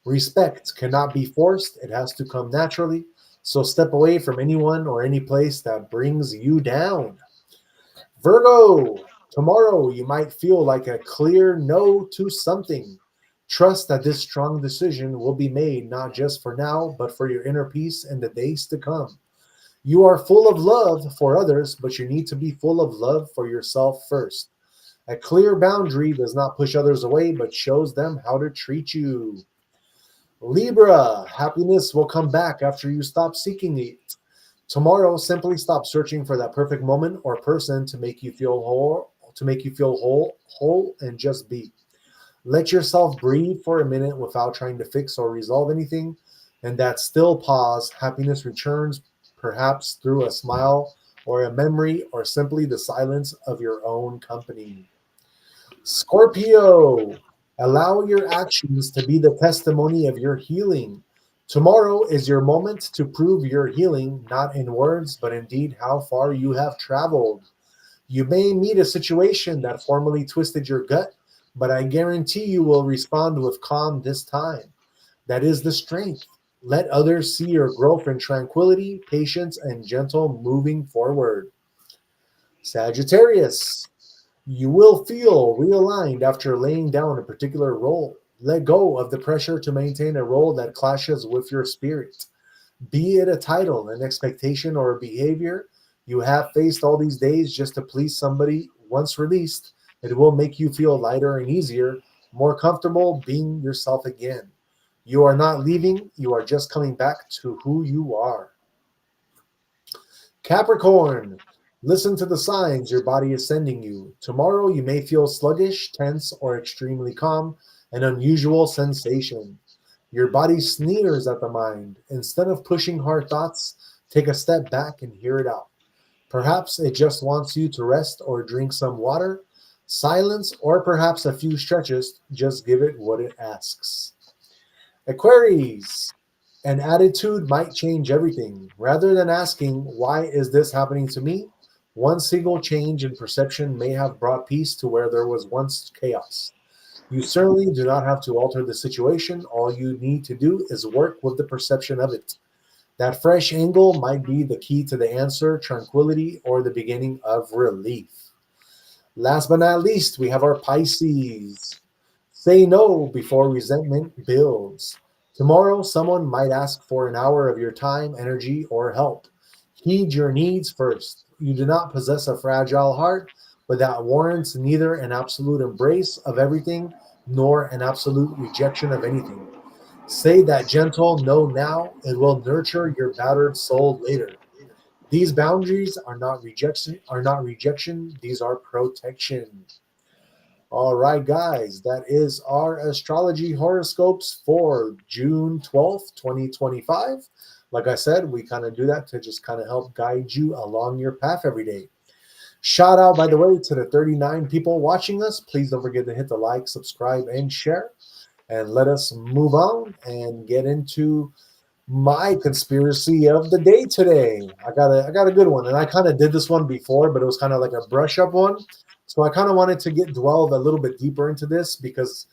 Respect cannot be forced, it has to come naturally. So step away from anyone or any place that brings you down. Virgo, tomorrow you might feel like a clear no to something. Trust that this strong decision will be made not just for now, but for your inner peace in the days to come. You are full of love for others, but you need to be full of love for yourself first. A clear boundary does not push others away, but shows them how to treat you. Libra, happiness will come back after you stop seeking it. Tomorrow, simply stop searching for that perfect moment or person to make you feel whole, and just be. Let yourself breathe for a minute without trying to fix or resolve anything. And that still pause, happiness returns, perhaps through a smile or a memory or simply the silence of your own company. Scorpio, allow your actions to be the testimony of your healing. Tomorrow is your moment to prove your healing, not in words, but indeed how far you have traveled. You may meet a situation that formerly twisted your gut, but I guarantee you will respond with calm this time. That is the strength. Let others see your growth in tranquility, patience, and gentle moving forward. Sagittarius, you will feel realigned after laying down a particular role. Let go of the pressure to maintain a role that clashes with your spirit. Be it a title, an expectation, or a behavior you have faced all these days just to please somebody. Once released, it will make you feel lighter and easier, more comfortable being yourself again. You are not leaving, you are just coming back to who you are. Capricorn, listen to the signs your body is sending you. Tomorrow you may feel sluggish, tense, or extremely calm, an unusual sensation. Your body sneers at the mind. Instead of pushing hard thoughts, take a step back and hear it out. Perhaps it just wants you to rest or drink some water, silence, or perhaps a few stretches. Just give it what it asks. Aquarius, an attitude might change everything. Rather than asking, why is this happening to me? One single change in perception may have brought peace to where there was once chaos. You certainly do not have to alter the situation. All you need to do is work with the perception of it. That fresh angle might be the key to the answer, tranquility, or the beginning of relief. Last but not least, we have our Pisces. Say no before resentment builds. Tomorrow, someone might ask for an hour of your time, energy, or help. Heed your needs first. You do not possess a fragile heart, but that warrants neither an absolute embrace of everything nor an absolute rejection of anything. Say that gentle no now, it will nurture your battered soul later. These boundaries are not rejection, these are protection. All right, guys, that is our astrology horoscopes for June 12th, 2025. Like I said, we kind of do that to just kind of help guide you along your path every day. Shout out, by the way, to the 39 people watching us. Please don't forget to hit the like, subscribe, and share. And let us move on and get into my conspiracy of the day today. I got a good one, and I kind of did this one before, but it was kind of like a brush up one. So I kind of wanted to delve a little bit deeper into this because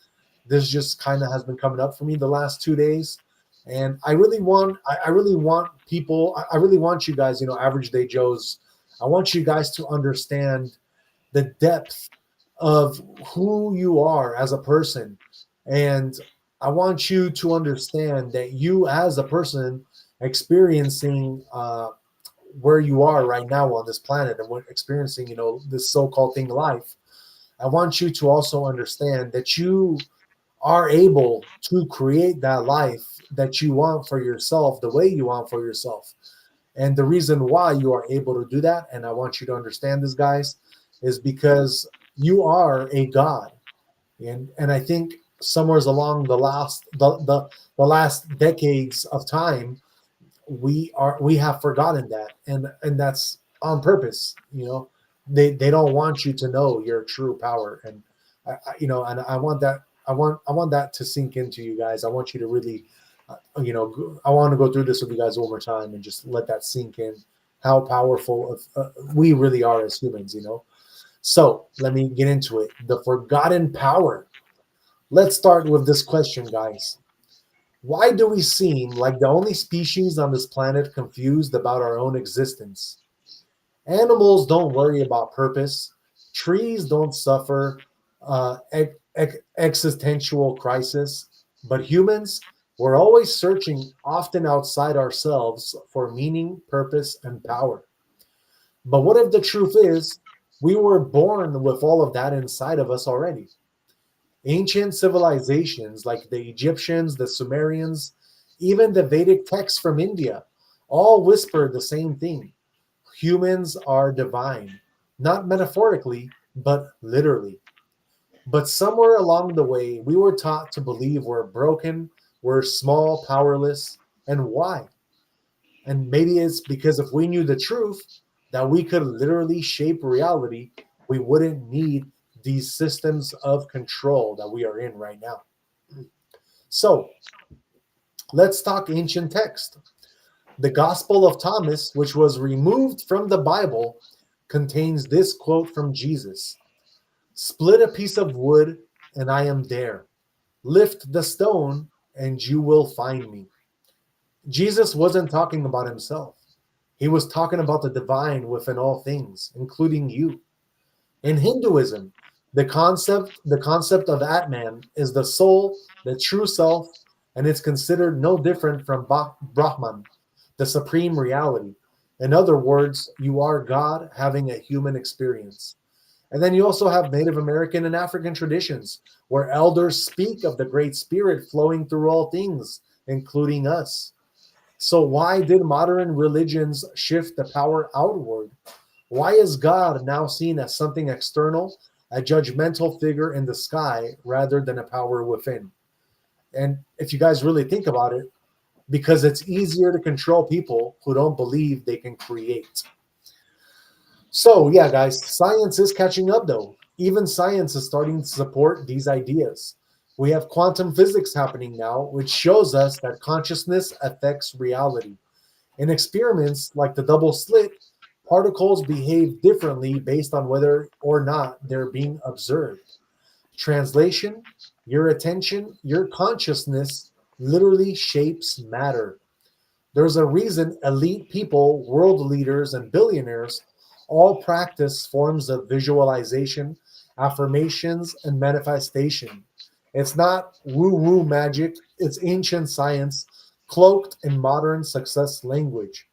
this just kind of has been coming up for me the last 2 days, and I really want people, I really want you guys, average day Joes. I want you guys to understand the depth of who you are as a person. And I want you to understand that you, as a person, experiencing where you are right now on this planet and what experiencing, this so-called thing life. I want you to also understand that you are able to create that life that you want for yourself, the way you want for yourself. And the reason why you are able to do that, and I want you to understand this, guys, is because you are a god. And I think somewhere along the last decades of time, we have forgotten that, and that's on purpose. They don't want you to know your true power, and and I want that. I want that to sink into you guys. I want you to really, I want to go through this with you guys one more time and just let that sink in. How powerful we really are as humans. So let me get into it. The forgotten power. Let's start with this question, guys. Why do we seem like the only species on this planet confused about our own existence? Animals don't worry about purpose. Trees don't suffer existential crisis. But humans, we're always searching, often outside ourselves, for meaning, purpose, and power. But what if the truth is, we were born with all of that inside of us already? Ancient civilizations like the Egyptians, the Sumerians, even the Vedic texts from India all whisper the same thing. Humans are divine, not metaphorically, but literally. But somewhere along the way, we were taught to believe we're broken, we're small, powerless, and why? And maybe it's because if we knew the truth, that we could literally shape reality, we wouldn't need these systems of control that we are in right now. So let's talk ancient text. The Gospel of Thomas, which was removed from the Bible, contains this quote from Jesus: "Split a piece of wood, and I am there. Lift the stone, and you will find me." Jesus wasn't talking about himself. He was talking about the divine within all things, including you. In Hinduism, the concept of Atman is the soul, the true self, and it's considered no different from Brahman. the supreme reality. In other words, you are God having a human experience. And then you also have Native American and African traditions where elders speak of the Great Spirit flowing through all things, including us. So, why did modern religions shift the power outward? Why is God now seen as something external, a judgmental figure in the sky, rather than a power within? And if you guys really think about it, because it's easier to control people who don't believe they can create. So, yeah, guys, science is catching up though. Even science is starting to support these ideas. We have quantum physics happening now, which shows us that consciousness affects reality. In experiments like the double slit, particles behave differently based on whether or not they're being observed. Translation: your attention, your consciousness literally shapes matter. There's a reason elite people, world leaders, and billionaires all practice forms of visualization, affirmations, and manifestation. It's not woo woo magic, it's ancient science cloaked in modern success language.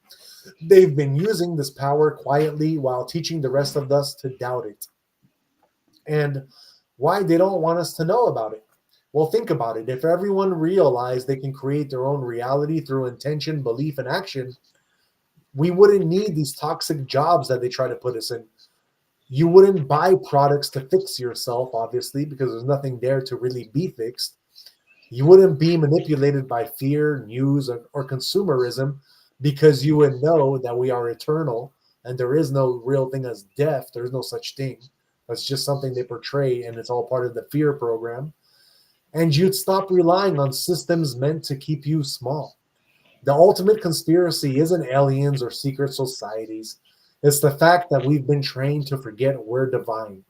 They've been using this power quietly while teaching the rest of us to doubt it. And why they don't want us to know about it. Well, think about it. If everyone realized they can create their own reality through intention, belief, and action, we wouldn't need these toxic jobs that they try to put us in. You wouldn't buy products to fix yourself, obviously, because there's nothing there to really be fixed. You wouldn't be manipulated by fear, news, or consumerism because you would know that we are eternal and there is no real thing as death. There's no such thing. That's just something they portray, and it's all part of the fear program. And you'd stop relying on systems meant to keep you small. The ultimate conspiracy isn't aliens or secret societies. It's the fact that we've been trained to forget we're divine.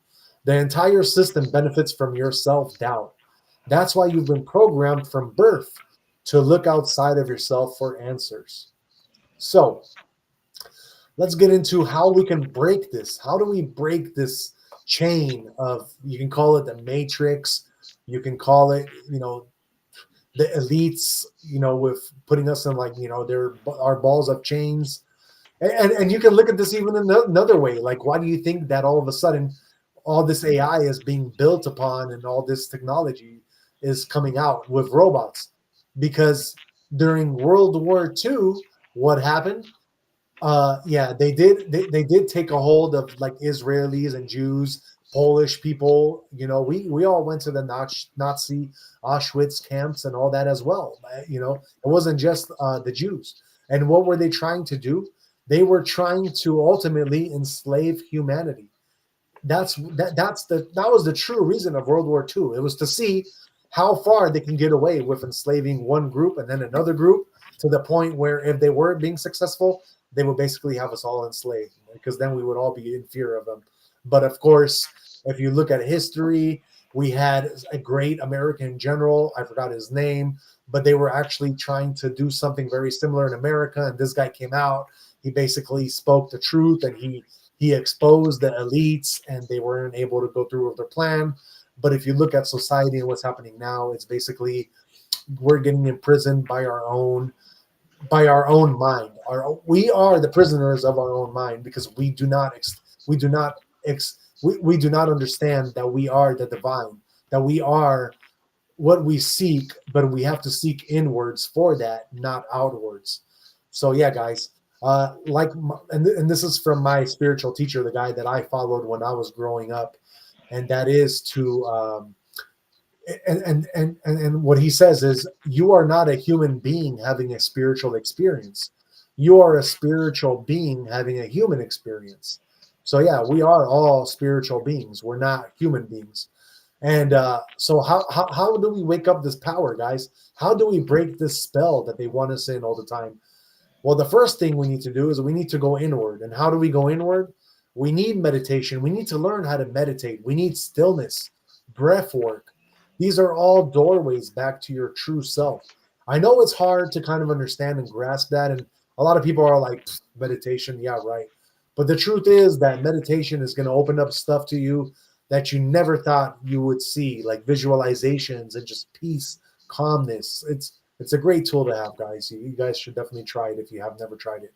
The entire system benefits from your self doubt. That's why you've been programmed from birth to look outside of yourself for answers. So let's get into how we can break this. How do we break this chain of, you can call it the matrix, you can call it, the elites, with putting us in, like, their our balls of chains. And you can look at this even in another way. Like, why do you think that all of a sudden all this AI is being built upon and all this technology is coming out with robots? Because during World War II, what happened? Yeah, they did take a hold of, like, Israelis and Jews, Polish people. We all went to the Nazi Auschwitz camps and all that as well. It wasn't just the Jews. And what were they trying to do? They were trying to ultimately enslave humanity. That was the true reason of World War II. It was to see how far they can get away with enslaving one group and then another group, to the point where if they weren't being successful, they would basically have us all enslaved, because then we would all be in fear of them. But of course, if you look at history, we had a great American general. I forgot his name, but they were actually trying to do something very similar in America. And this guy came out. He basically spoke the truth, and he exposed the elites, and they weren't able to go through with their plan. But if you look at society and what's happening now, it's basically we're getting imprisoned by our own mind. We are the prisoners of our own mind, because we do not understand that we are the divine, that we are what we seek, but we have to seek inwards for that, not outwards. So yeah, guys, and this is from my spiritual teacher, the guy that I followed when I was growing up, and that is to and what he says is, you are not a human being having a spiritual experience. You are a spiritual being having a human experience. So yeah, we are all spiritual beings. We're not human beings. And so how do we wake up this power, guys? How do we break this spell that they want us in all the time? Well, the first thing we need to do is we need to go inward. And how do we go inward? We need meditation. We need to learn how to meditate. We need stillness, breath work. These are all doorways back to your true self. I know it's hard to kind of understand and grasp that. And a lot of people are like, meditation, yeah, right. But the truth is that meditation is going to open up stuff to you that you never thought you would see, like visualizations and just peace, calmness. It's a great tool to have, guys. You guys should definitely try it if you have never tried it.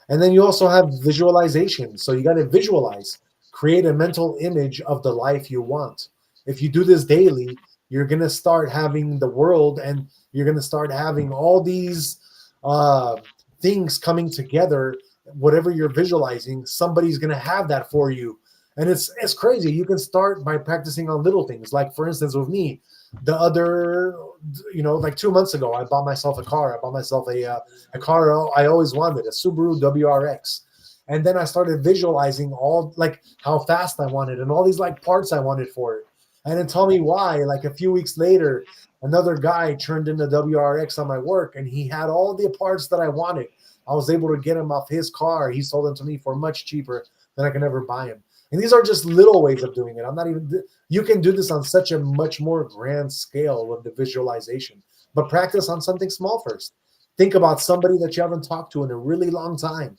And then you also have visualization. So you got to visualize, create a mental image of the life you want. If you do this daily, you're going to start having the world, and you're going to start having all these uh, things coming together. Whatever you're visualizing, somebody's going to have that for you. And it's crazy. You can start by practicing on little things. Like, for instance, with me, the other, like 2 months ago, I bought myself a car. I bought myself a car I always wanted, a Subaru WRX. And then I started visualizing all, like, how fast I wanted and all these like parts I wanted for it. And then tell me why, like a few weeks later, another guy turned in the WRX on my work, and he had all the parts that I wanted. I was able to get him off his car. He sold them to me for much cheaper than I could ever buy him. And these are just little ways of doing it. I'm not even, you can do this on such a much more grand scale with the visualization, but practice on something small first. Think about somebody that you haven't talked to in a really long time,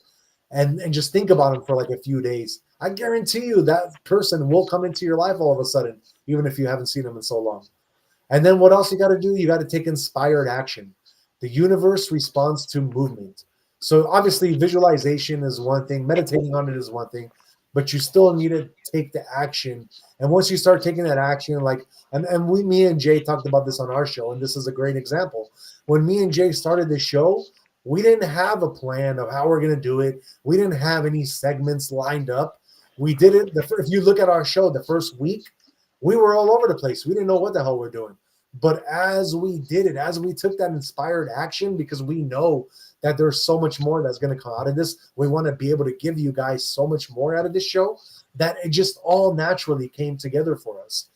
and just think about them for like a few days. I guarantee you that person will come into your life all of a sudden, even if you haven't seen them in so long. And then what else you got to do? You got to take inspired action. The universe responds to movement. So obviously visualization is one thing, meditating on it is one thing, but you still need to take the action. And once you start taking that action, like, and me and Jay talked about this on our show, and this is a great example. When me and Jay started the show, we didn't have a plan of how we're going to do it. We didn't have any segments lined up. We did it. If you look at our show, the first week, we were all over the place. We didn't know what the hell we're doing. But as we did it, as we took that inspired action, because we know that there's so much more that's going to come out of this, we want to be able to give you guys so much more out of this show, that it just all naturally came together for us.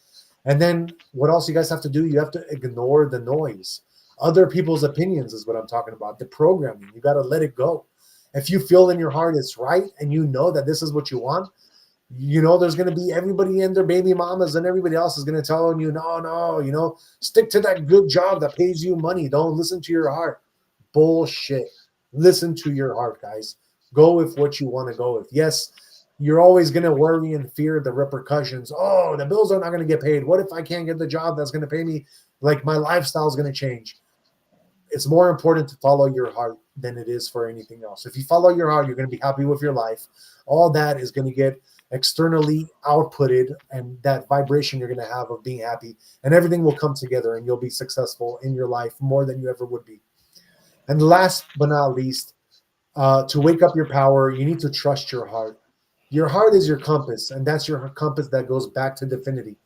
And then what else you guys have to do? You have to ignore the noise. Other people's opinions is what I'm talking about. The programming, you got to let it go. If you feel in your heart it's right, and you know that this is what you want, there's going to be everybody and their baby mamas and everybody else is going to tell you, no, stick to that good job that pays you money. Don't listen to your heart. Bullshit. Listen to your heart, guys. Go with what you want to go with. Yes, you're always going to worry and fear the repercussions. Oh, the bills are not going to get paid. What if I can't get the job that's going to pay me? Like, my lifestyle is going to change. It's more important to follow your heart than it is for anything else. If you follow your heart, you're going to be happy with your life. All that is going to get externally outputted, and that vibration you're going to have of being happy, and everything will come together, and you'll be successful in your life more than you ever would be. And last but not least, to wake up your power, you need to trust your heart. Your heart is your compass, and that's your compass that goes back to divinity,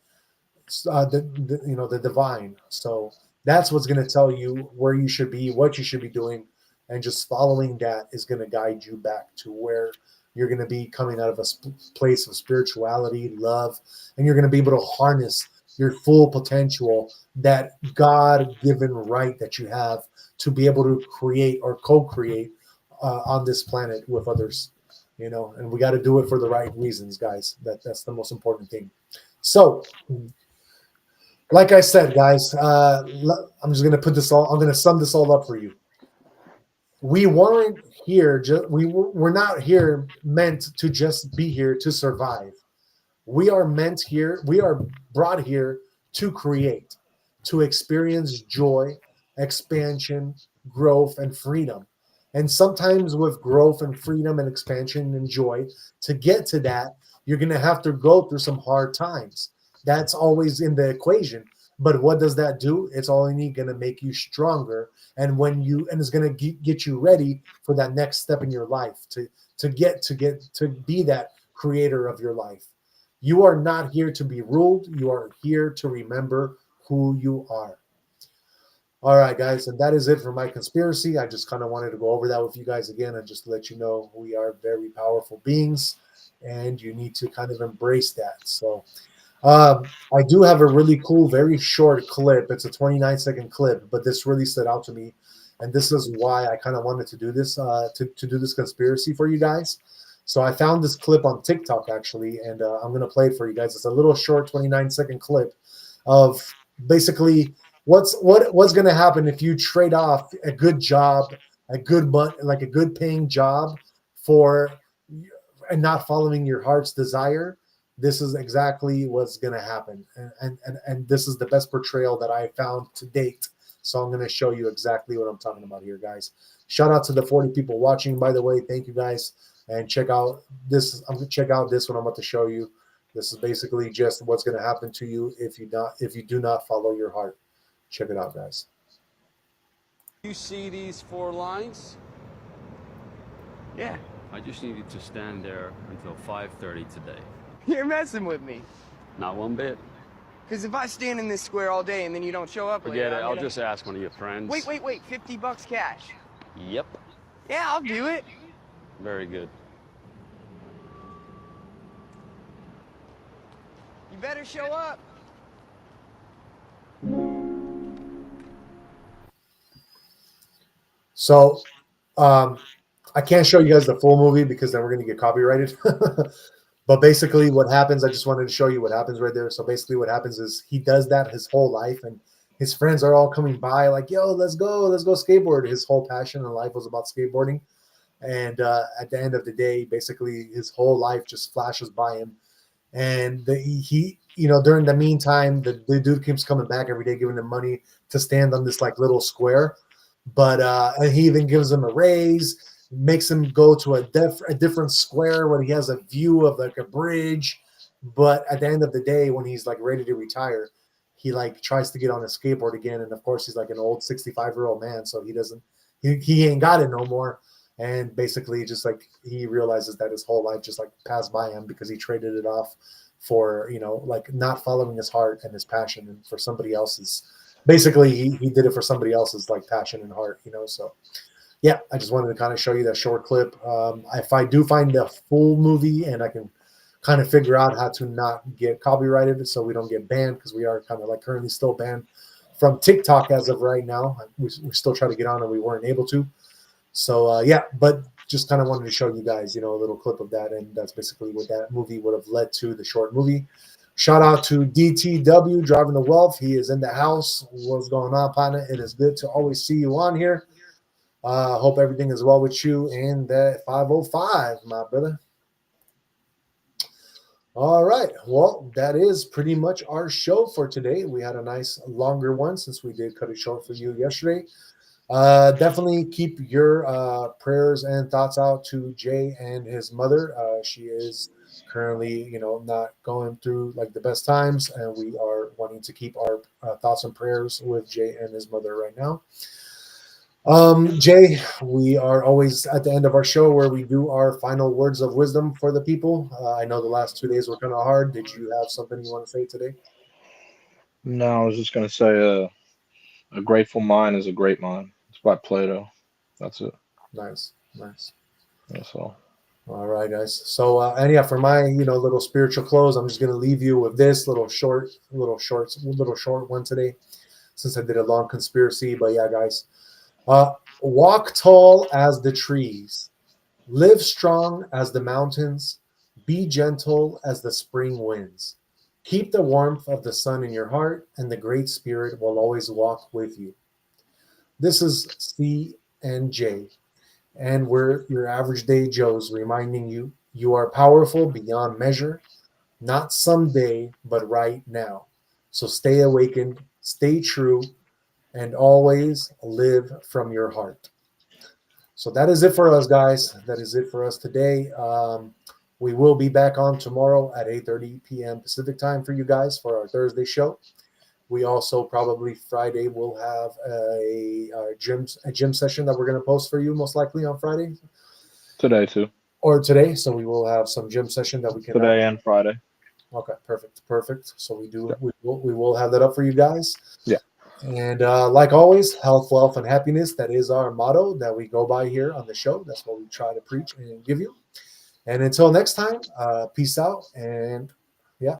the divine. So that's what's going to tell you where you should be, what you should be doing, and just following that is going to guide you back to where you're going to be coming out of a place of spirituality, love, and you're going to be able to harness your full potential, that God-given right that you have to be able to create or co-create on this planet with others. And we got to do it for the right reasons, guys. That's the most important thing. So, like I said, guys, I'm just going to I'm going to sum this all up for you. We weren't here, we're not here meant to just be here to survive. We are brought here to create, to experience joy, expansion, growth, and freedom. And sometimes with growth and freedom and expansion and joy, to get to that, you're going to have to go through some hard times. That's always in the equation. But what does that do? It's only going to make you stronger, and it's going to get you ready for that next step in your life to be that creator of your life. You are not here to be ruled. You are here to remember who you are. All right, guys, and that is it for my conspiracy. I just kind of wanted to go over that with you guys again and just let you know we are very powerful beings, and you need to kind of embrace that. So I do have a really cool, very short clip. It's a 29-second clip, but this really stood out to me, and this is why I kind of wanted to do this, to do this conspiracy for you guys. So I found this clip on TikTok, actually, and I'm going to play it for you guys. It's a little short 29-second clip of basically what's going to happen if you trade off a good job, a good paying job and not following your heart's desire. This is exactly what's going to happen. And this is the best portrayal that I found to date So I'm going to show you exactly what I'm talking about here, guys. Shout out to the 40 people watching, by the way. Thank you, guys. And check out this. I'm going to check out this one I'm about to show you. This is basically just what's going to happen to you if you do not follow your heart. Check it out, guys. You see these 4 lines? Yeah. I just needed to stand there until 5:30 today. You're messing with me. Not one bit. Because if I stand in this square all day and then you don't show up Forget later, it. I'll just ask one of your friends. Wait. $50 cash. Yep. Yeah, I'll do it. Very good. You better show up. So I can't show you guys the full movie because then we're going to get copyrighted. But basically what happens, I just wanted to show you what happens right there. So basically what happens is he does that his whole life, and his friends are all coming by like, yo, let's go skateboard. His whole passion in life was about skateboarding. And at the end of the day, basically his whole life just flashes by him. And he during the meantime, the dude keeps coming back every day, giving him money to stand on this like little square. But and he even gives him a raise, makes him go to a different square where he has a view of like a bridge. But at the end of the day, when he's like ready to retire, he like tries to get on a skateboard again. And of course, he's like an old 65-year-old man, so he ain't got it no more. And basically, just like he realizes that his whole life just like passed by him because he traded it off for like not following his heart and his passion, and for somebody else's. Basically, he did it for somebody else's like passion and heart, So, yeah, I just wanted to kind of show you that short clip. If I do find the full movie and I can kind of figure out how to not get copyrighted so we don't get banned, because we are kind of like currently still banned from TikTok as of right now. We still try to get on and we weren't able to. So, yeah, but just kind of wanted to show you guys, a little clip of that. And that's basically what that movie would have led to, the short movie. Shout out to DTW, Driving the Wealth. He is in the house. What's going on, partner? It is good to always see you on here. Hope everything is well with you and that 505, my brother. All right. Well, that is pretty much our show for today. We had a nice longer one since we did cut it short for you yesterday. Definitely keep your prayers and thoughts out to Jay and his mother. She is currently, not going through like the best times, and we are wanting to keep our thoughts and prayers with Jay and his mother right now. Jay, we are always at the end of our show where we do our final words of wisdom for the people. I know the last 2 days were kind of hard. Did you have something you want to say today? No, I was just going to say a grateful mind is a great mind. It's by Plato. That's it. Nice. That's all. All right, guys. So, and yeah, for my, little spiritual close, I'm just going to leave you with this little short one today, since I did a long conspiracy. But yeah, guys, walk tall as the trees, live strong as the mountains, be gentle as the spring winds. Keep the warmth of the sun in your heart, and the Great Spirit will always walk with you. This is C and J. And we're your Average Day Joes, reminding you, you are powerful beyond measure, not someday, but right now. So stay awakened, stay true, and always live from your heart. So that is it for us, guys. That is it for us today. We will be back on tomorrow at 8:30 p.m. Pacific time for you guys for our Thursday show. We also probably Friday will have a gym session that we're going to post for you most likely on Friday. Today too. Or today, so we will have some gym session that we can today and Friday. Okay, perfect. So we will have that up for you guys. Yeah. And like always, health, wealth, and happiness. That is our motto that we go by here on the show. That's what we try to preach and give you. And until next time, peace out and